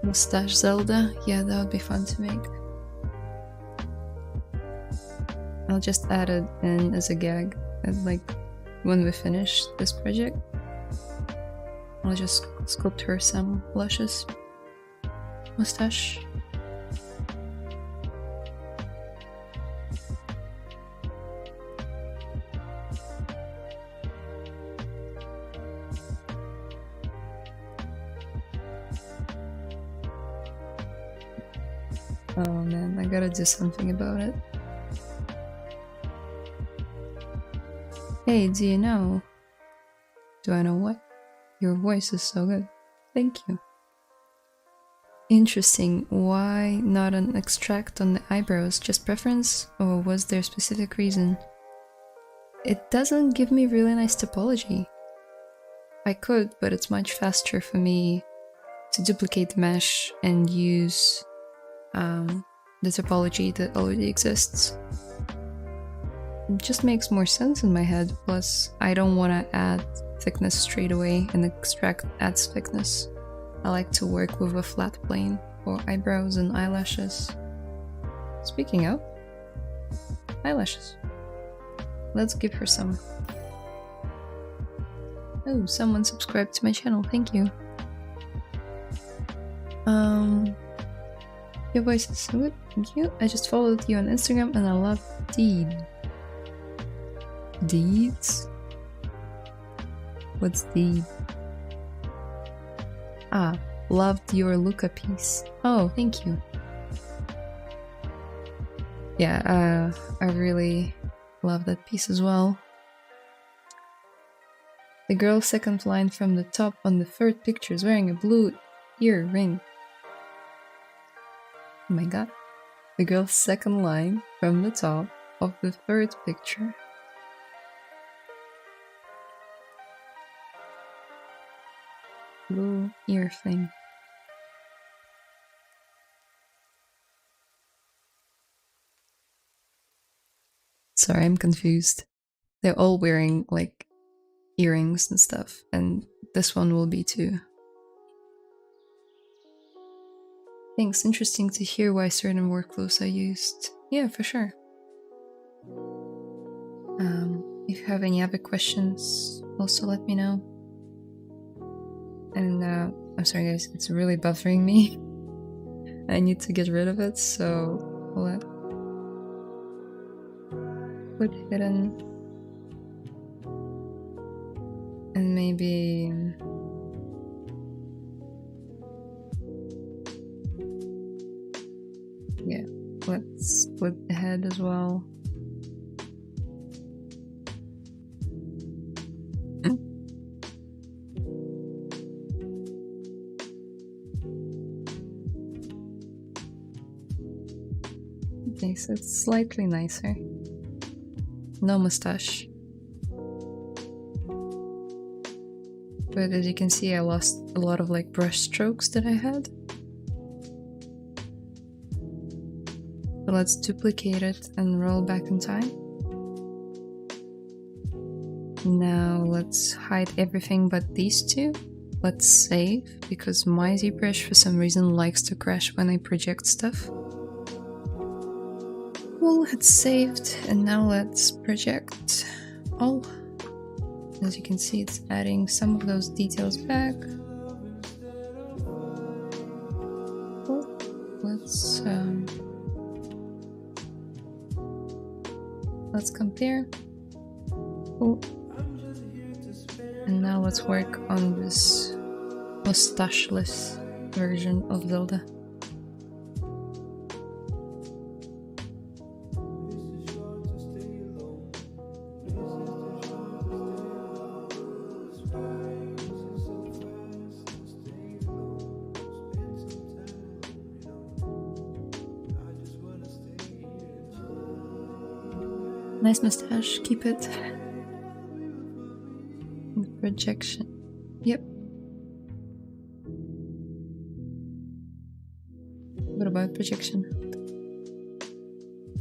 Mustache Zelda? Yeah, that would be fun to make. I'll just add it in as a gag, and like when we finish this project, I'll just sculpt her some luscious mustache. Oh man, I gotta do something about it. Hey, do you know? Do I know what? Your voice is so good. Thank you. Interesting. Why not an extract on the eyebrows? Just preference? Or was there a specific reason? It doesn't give me really nice topology. I could, but it's much faster for me to duplicate the mesh and use the topology that already exists. It just makes more sense in my head, plus I don't want to add thickness straight away, and extract adds thickness. I like to work with a flat plane for eyebrows and eyelashes. Speaking of eyelashes, let's give her some. Oh, someone subscribed to my channel, thank you. Your voice is so good, thank you. I just followed you on Instagram and I love Deeds? What's deed? Ah, loved your Luca piece. Oh, thank you. Yeah, I really love that piece as well. The girl's second line from the top on the third picture is wearing a blue earring. Oh my god. The girl's second line from the top of the third picture. Blue ear thing. Sorry, I'm confused. They're all wearing like earrings and stuff, and this one will be too. Thanks, interesting to hear why certain workflows are used. Yeah, for sure. If you have any other questions, also let me know. And I'm sorry guys, it's really buffering me. I need to get rid of it, so let put hidden. And maybe yeah, let's split the head as well. Okay, so it's slightly nicer. No mustache. but as you can see, I lost a lot of like brush strokes that I had. So let's duplicate it and roll back in time. Now let's hide everything but these two. Let's save, because my ZBrush for some reason likes to crash when I project stuff. Well, it's saved, and now let's project all. As you can see, it's adding some of those details back. Well, let's compare. Oh. And now let's work on this mustacheless version of Zelda. Nice mustache, keep it. Projection. Yep. What about projection?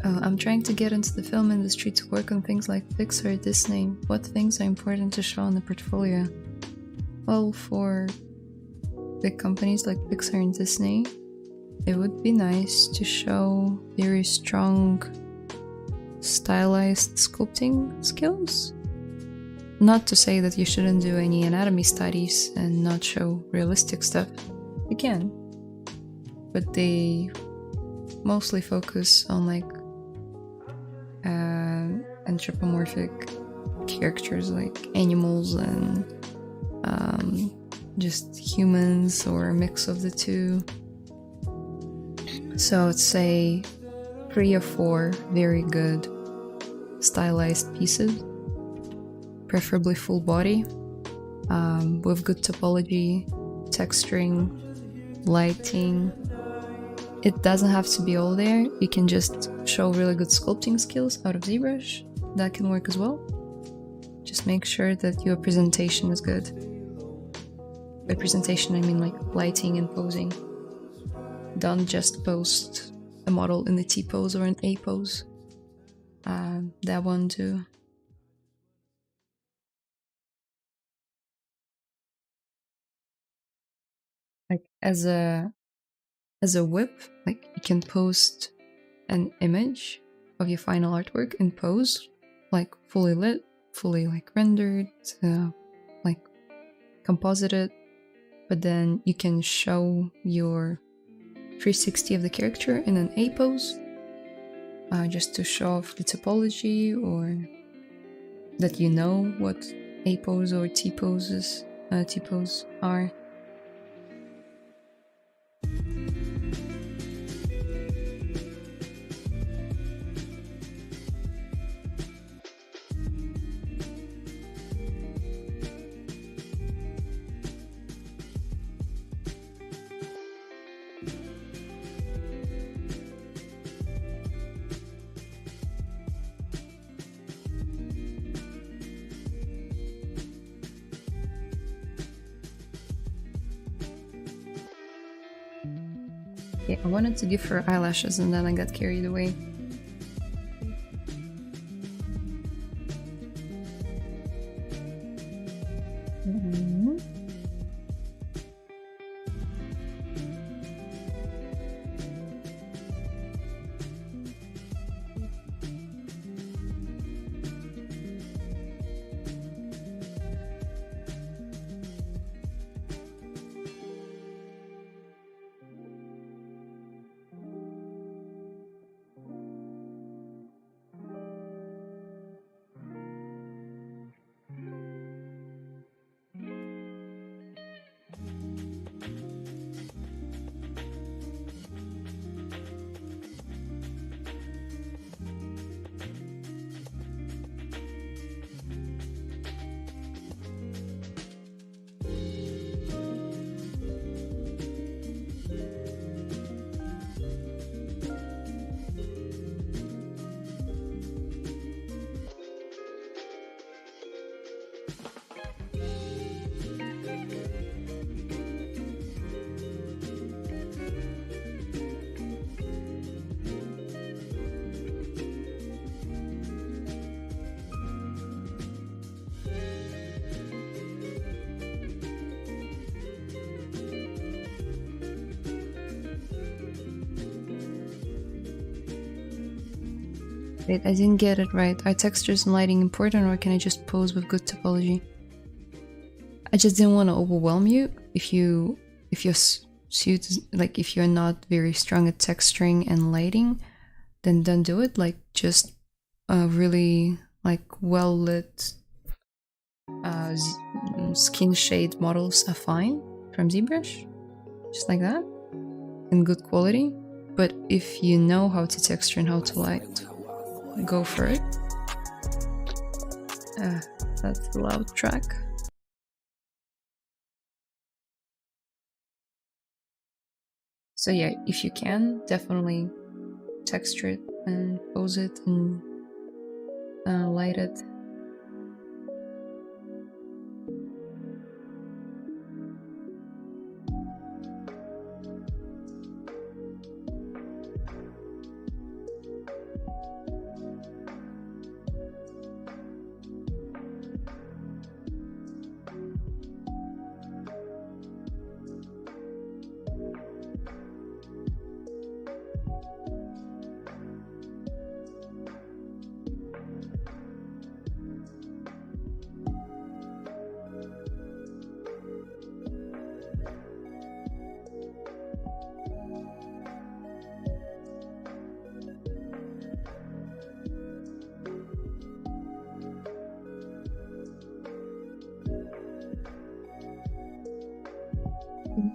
I'm trying to get into the film industry to work on things like Pixar, Disney. What things are important to show in the portfolio? Well, for big companies like Pixar and Disney, it would be nice to show very strong stylized sculpting skills. Not to say that you shouldn't do any anatomy studies and not show realistic stuff. You can. But they mostly focus on like anthropomorphic characters like animals and just humans or a mix of the two. So I'd say 3 or 4 very good stylized pieces, preferably full body, with good topology, texturing, lighting. It doesn't have to be all there. You can just show really good sculpting skills out of ZBrush. That can work as well. Just make sure that your presentation is good. By presentation, I mean like lighting and posing. Don't just post a model in the T pose or an A pose. That one too. Like as a whip, like you can post an image of your final artwork in pose, like fully lit, fully like rendered, like composited, but then you can show your 360 of the character in an A pose, just to show off the topology, or that you know what A pose or T pose are. Yeah, I wanted to give her eyelashes and then I got carried away. Wait, I didn't get it right. Are textures and lighting important, or can I just pose with good topology? I just didn't want to overwhelm you. If your suit is, like, if you're not very strong at texturing and lighting, then don't do it. Like, just really like well lit skin shade models are fine from ZBrush, just like that, in good quality. But if you know how to texture and how to light, go for it. That's a loud track. So yeah, if you can, definitely texture it and pose it and light it.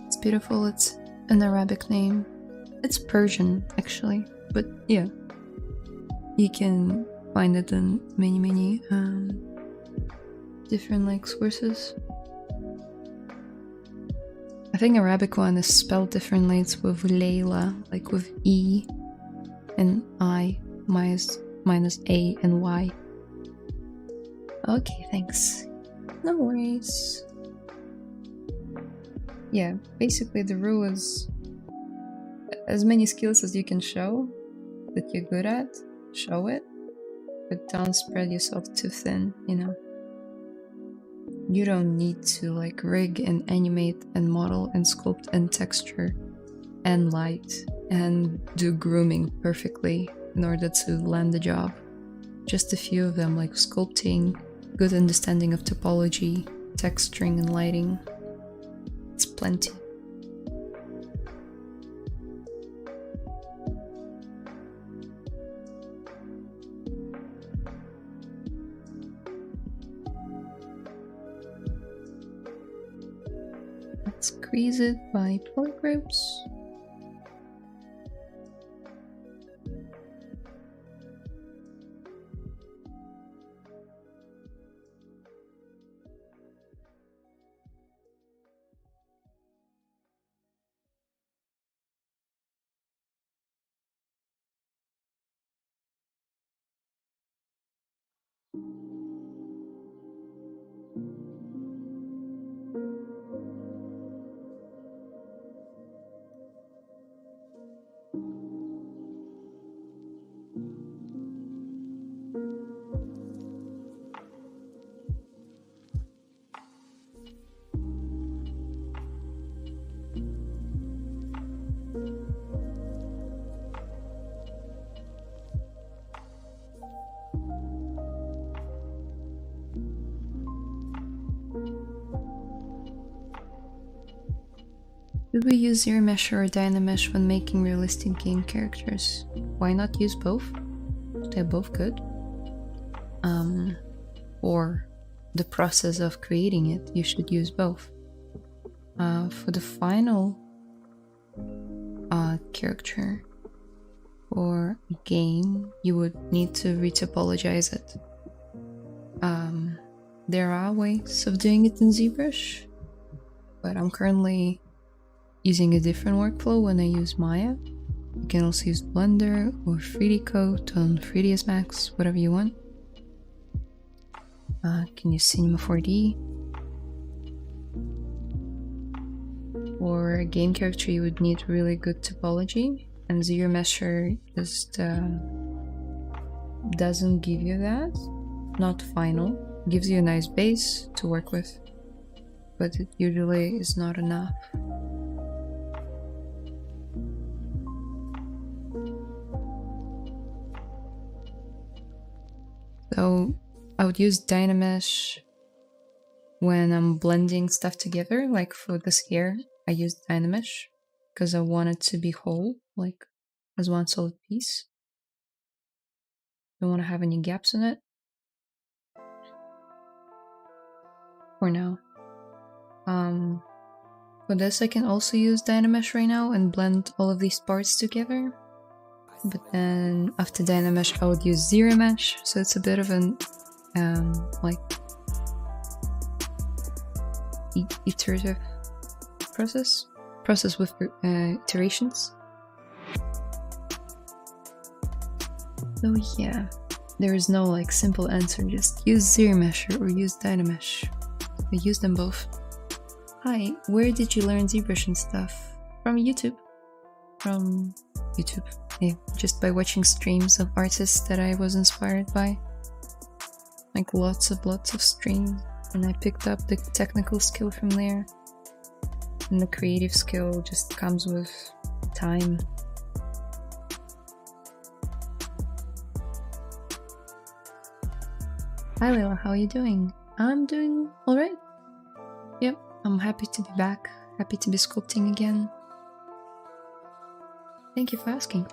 It's beautiful. It's an Arabic name. It's Persian, actually, but yeah, you can find it in many different like sources. I think Arabic one is spelled differently. It's with Layla, like with E and I minus A and Y. Okay, thanks. No worries. Yeah, basically the rule is as many skills as you can show that you're good at, show it, but don't spread yourself too thin, you know. You don't need to like rig and animate and model and sculpt and texture and light and do grooming perfectly in order to land the job. Just a few of them, like sculpting, good understanding of topology, texturing and lighting. It's plenty. Let's crease it by polygroups. Do we use ZBrush or Dynamesh when making realistic game characters? Why not use both? They're both good. For the process of creating it, you should use both. For the final character or game, you would need to retopologize it. There are ways of doing it in ZBrush, but I'm currently using a different workflow when I use Maya. You can also use Blender or 3D Code on 3ds Max, whatever you want. You can use Cinema 4D. For a game character, you would need really good topology, and ZBrush just doesn't give you that. Not final. It gives you a nice base to work with, but it usually is not enough. I would use Dynamesh when I'm blending stuff together. Like for this hair, I used Dynamesh because I want it to be whole, like as one solid piece. Don't want to have any gaps in it. For now. For this I can also use Dynamesh right now and blend all of these parts together. But then after Dynamesh I would use ZBrush, so it's a bit of an like iterative process with iterations. So yeah, there is no like simple answer, just use ZBrush or use Dynamesh. I use them both. Hi, where did you learn ZBrush and stuff? From YouTube. From YouTube. Yeah, just by watching streams of artists that I was inspired by. Like lots of streams. And I picked up the technical skill from there. And the creative skill just comes with time. Hi Layla, how are you doing? I'm doing alright. Yep, I'm happy to be back. Happy to be sculpting again. Thank you for asking.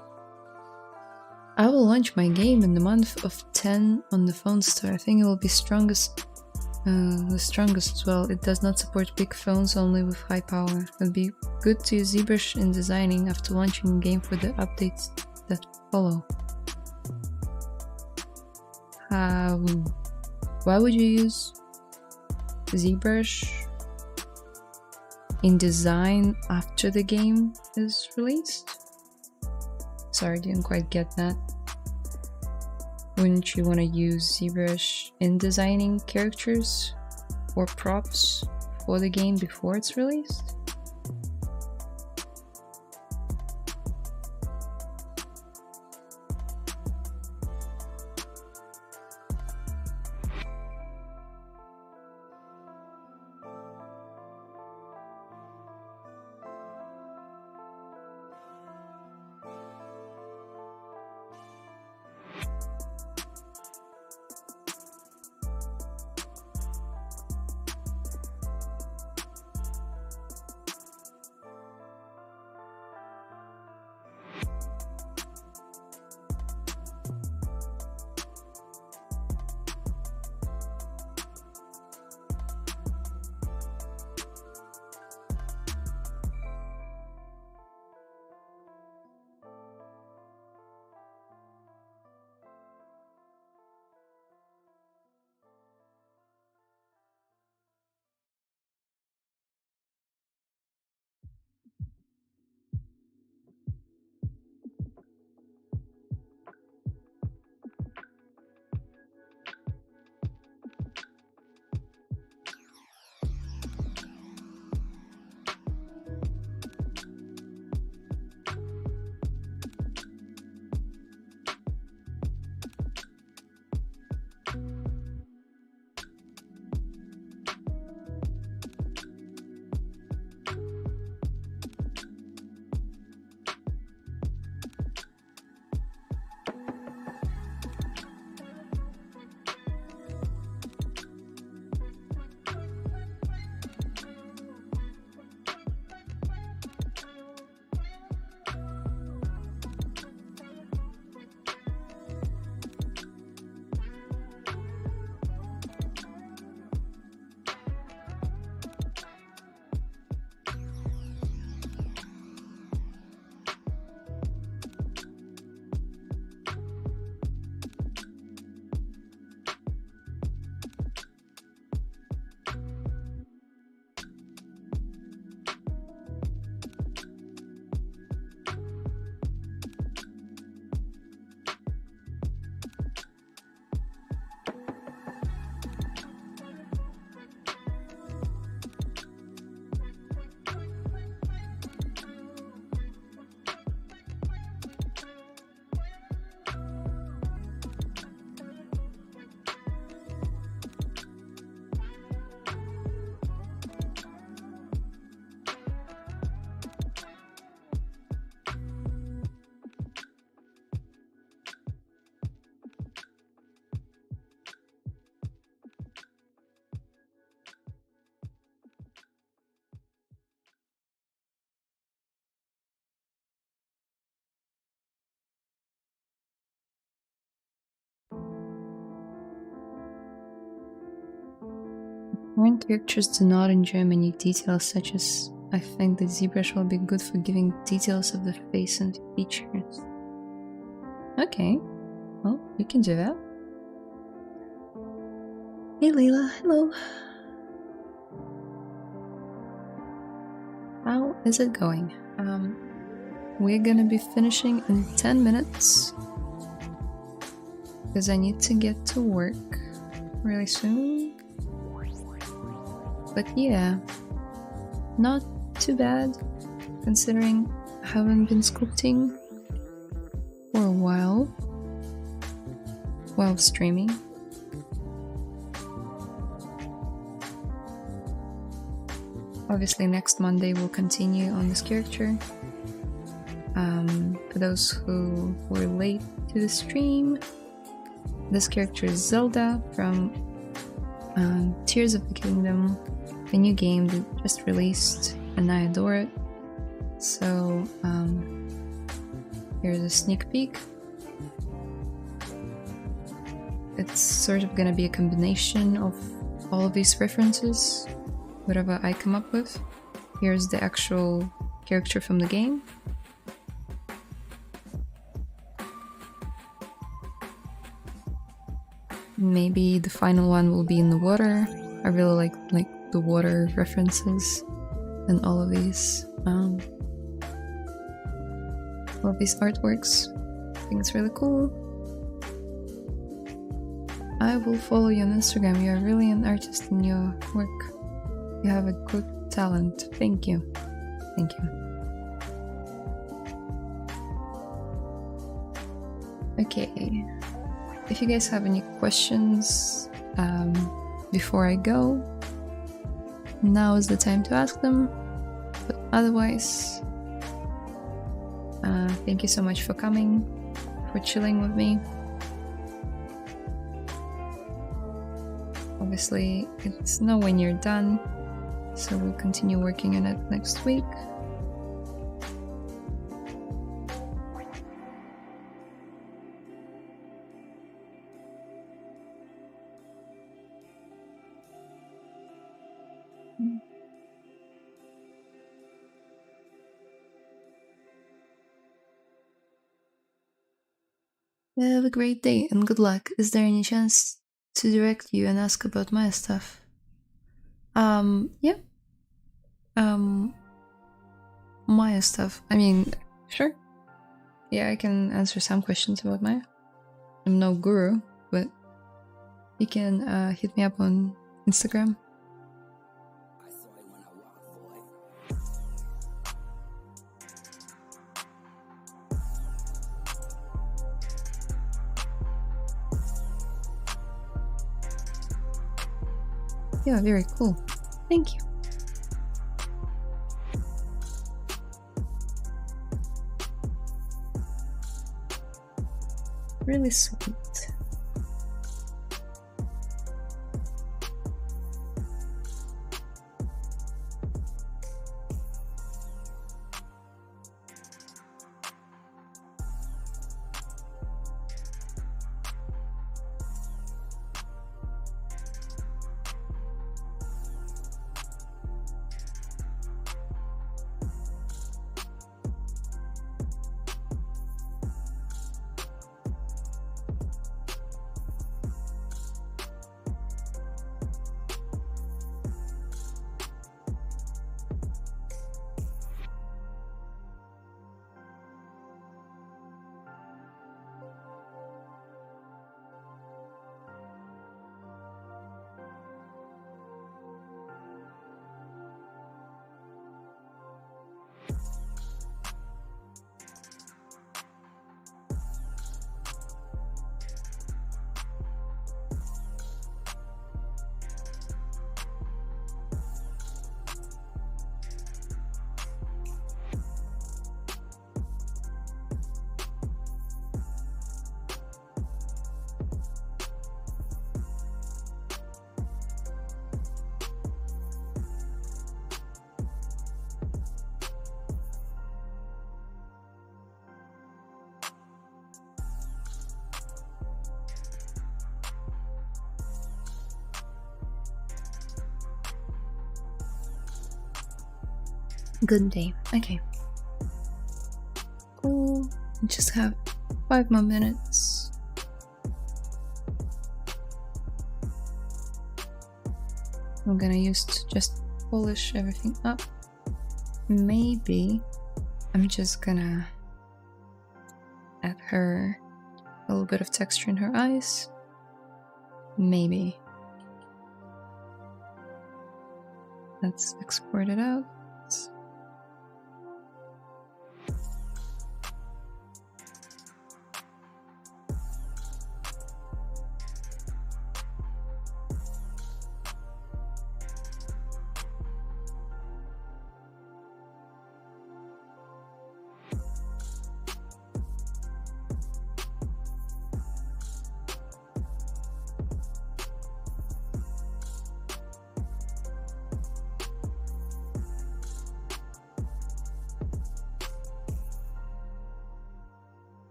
I will launch my game in the month of 10 on the phone store. I think it will be the strongest as well. It does not support big phones, only with high power. It would be good to use ZBrush in designing after launching the game for the updates that follow. Why would you use ZBrush in design after the game is released? Sorry, didn't quite get that. Wouldn't you want to use ZBrush in designing characters or props for the game before it's released? Foreign characters do not enjoy many details, such as I think the ZBrush will be good for giving details of the face and features. Okay, well, you can do that. Hey Layla, hello. How is it going? We're gonna be finishing in 10 minutes because I need to get to work really soon. But yeah, not too bad considering I haven't been sculpting for a while streaming. Obviously next Monday we'll continue on this character. For those who were late to the stream, this character is Zelda from Tears of the Kingdom, a new game that just released and I adore it. So here's a sneak peek. It's sort of gonna be a combination of all of these references, whatever I come up with. Here's the actual character from the game. Maybe the final one will be in the water. I really like the water references and all of these artworks. I think it's really cool. I will follow you on Instagram. You are really an artist in your work. You have a good talent. Thank you. Thank you. Okay. If you guys have any questions before I go, now is the time to ask them. But otherwise, thank you so much for coming, for chilling with me. Obviously, it's not when you're done, so we'll continue working on it next week. Have a great day and good luck. Is there any chance to direct you and ask about my stuff? Yeah. Maya stuff. I mean, sure. Yeah, I can answer some questions about Maya. I'm no guru, but you can hit me up on Instagram. Yeah, very cool. Thank you. Really sweet. Good day. Okay. Cool. Just have 5 more minutes. I'm gonna use to just polish everything up. Maybe I'm just gonna add her a little bit of texture in her eyes. Maybe. Let's export it out.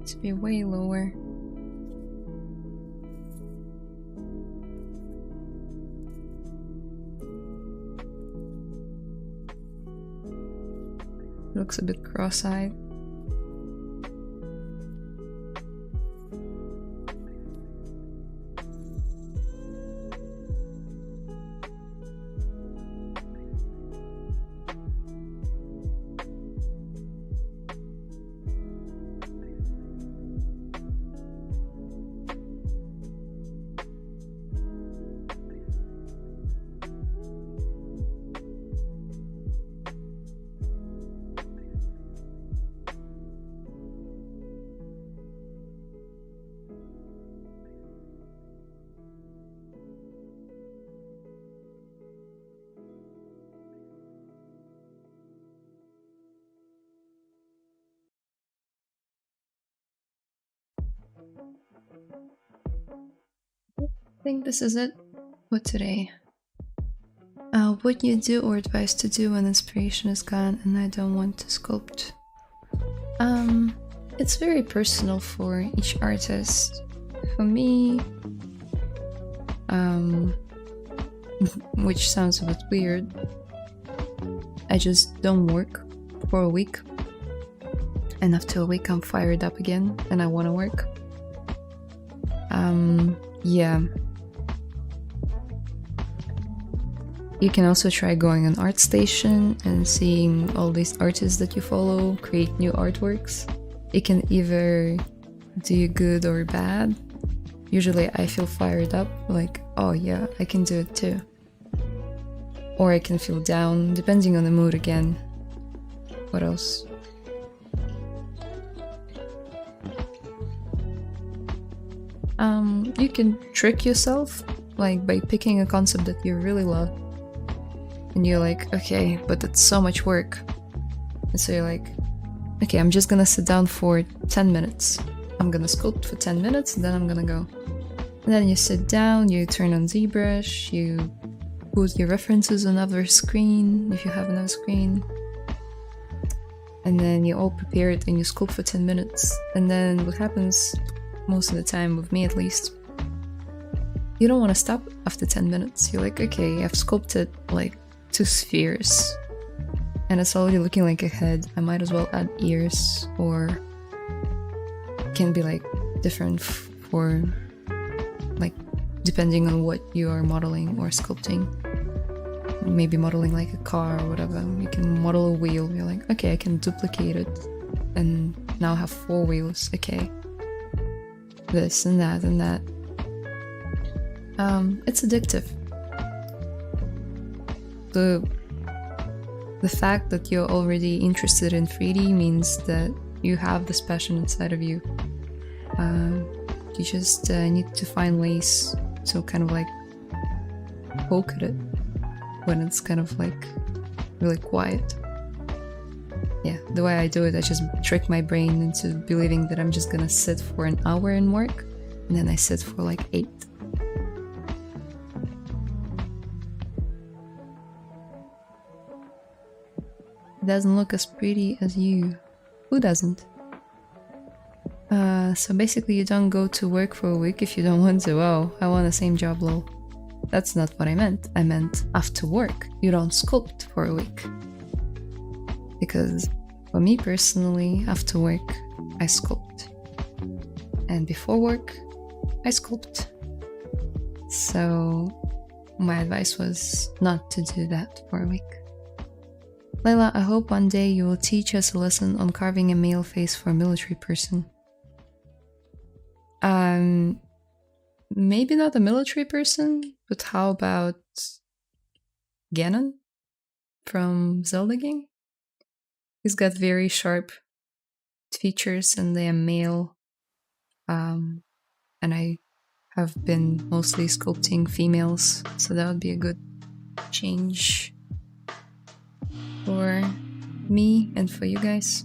To be way lower. Looks a bit cross-eyed. I think this is it for today. What you do or advise to do when inspiration is gone and I don't want to sculpt. It's very personal for each artist. For me, which sounds a bit weird, I just don't work for a week, and after a week I'm fired up again and I want to work. Yeah. You can also try going on ArtStation and seeing all these artists that you follow create new artworks. It can either do you good or bad. Usually I feel fired up, like, oh yeah, I can do it too. Or I can feel down, depending on the mood again. What else? You can trick yourself, like by picking a concept that you really love. And you're like, okay, but it's so much work. And so you're like, okay, I'm just gonna sit down for 10 minutes. I'm gonna sculpt for 10 minutes, and then I'm gonna go. And then you sit down, you turn on ZBrush, you put your references on another screen, if you have another screen. And then you all prepare it and you sculpt for 10 minutes. And then what happens, most of the time, with me at least, you don't want to stop after 10 minutes. You're like, okay, I've sculpted like 2 spheres. And it's already looking like a head. I might as well add ears, or it can be like different for like depending on what you are modeling or sculpting. Maybe modeling like a car or whatever. You can model a wheel. You're like, okay, I can duplicate it and now have 4 wheels. Okay, this and that and that. It's addictive. The fact that you're already interested in 3D means that you have this passion inside of you. You just need to find ways to kind of like poke at it when it's kind of like really quiet. Yeah, the way I do it, I just trick my brain into believing that I'm just gonna sit for an hour and work, and then I sit for like 8. It doesn't look as pretty as you. Who doesn't? So basically you don't go to work for a week if you don't want to. Oh, I want the same job, lol. That's not what I meant. I meant after work, you don't sculpt for a week. Because for me personally, after work, I sculpt. And before work, I sculpt. So my advice was not to do that for a week. Layla, I hope one day you will teach us a lesson on carving a male face for a military person. Maybe not a military person, but how about Ganon from Zelda game? He's got very sharp features and they are male. And I have been mostly sculpting females, so that would be a good change for me and for you guys.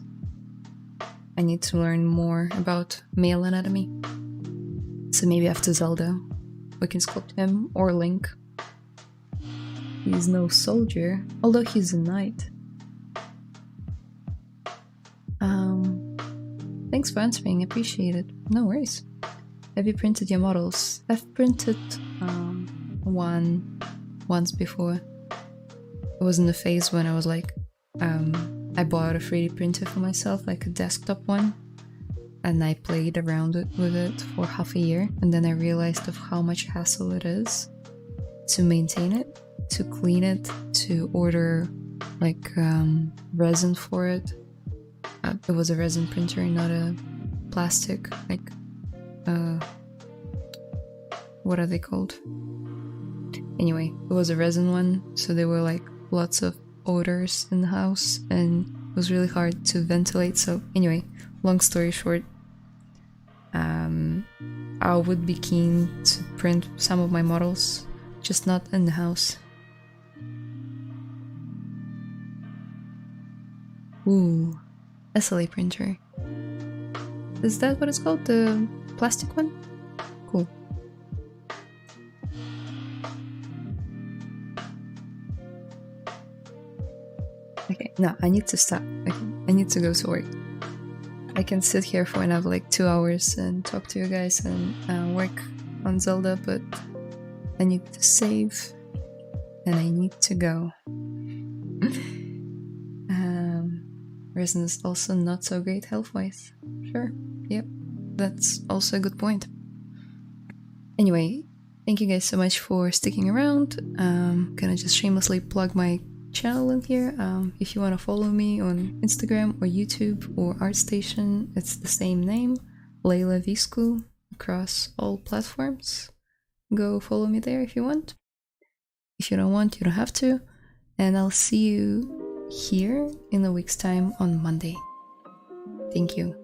I need to learn more about male anatomy. So maybe after Zelda, we can sculpt him, or Link. He's no soldier, although he's a knight. Thanks for answering, appreciate it. No worries. Have you printed your models? I've printed one once before. It was in the phase when I was like, I bought a 3D printer for myself, like a desktop one, and I played around with it for half a year, and then I realized of how much hassle it is to maintain it, to clean it, to order like resin for it. It was a resin printer, not a plastic, like what are they called? Anyway, it was a resin one, so there were like lots of odors in the house and it was really hard to ventilate. So anyway, long story short, I would be keen to print some of my models, just not in the house. Ooh, SLA printer. Is that what it's called? The plastic one? Cool. Okay, no, I need to stop. Okay, I need to go to work. I can sit here for another like 2 hours and talk to you guys and work on Zelda, but I need to save and I need to go. Resin is also not so great health-wise. Sure, yep, that's also a good point. Anyway, thank you guys so much for sticking around. Gonna just shamelessly plug my channel in here. If you want to follow me on Instagram or YouTube or ArtStation, it's the same name, Layla Viscu, across all platforms. Go follow me there if you want. If you don't want, you don't have to. And I'll see you here in a week's time on Monday. Thank you.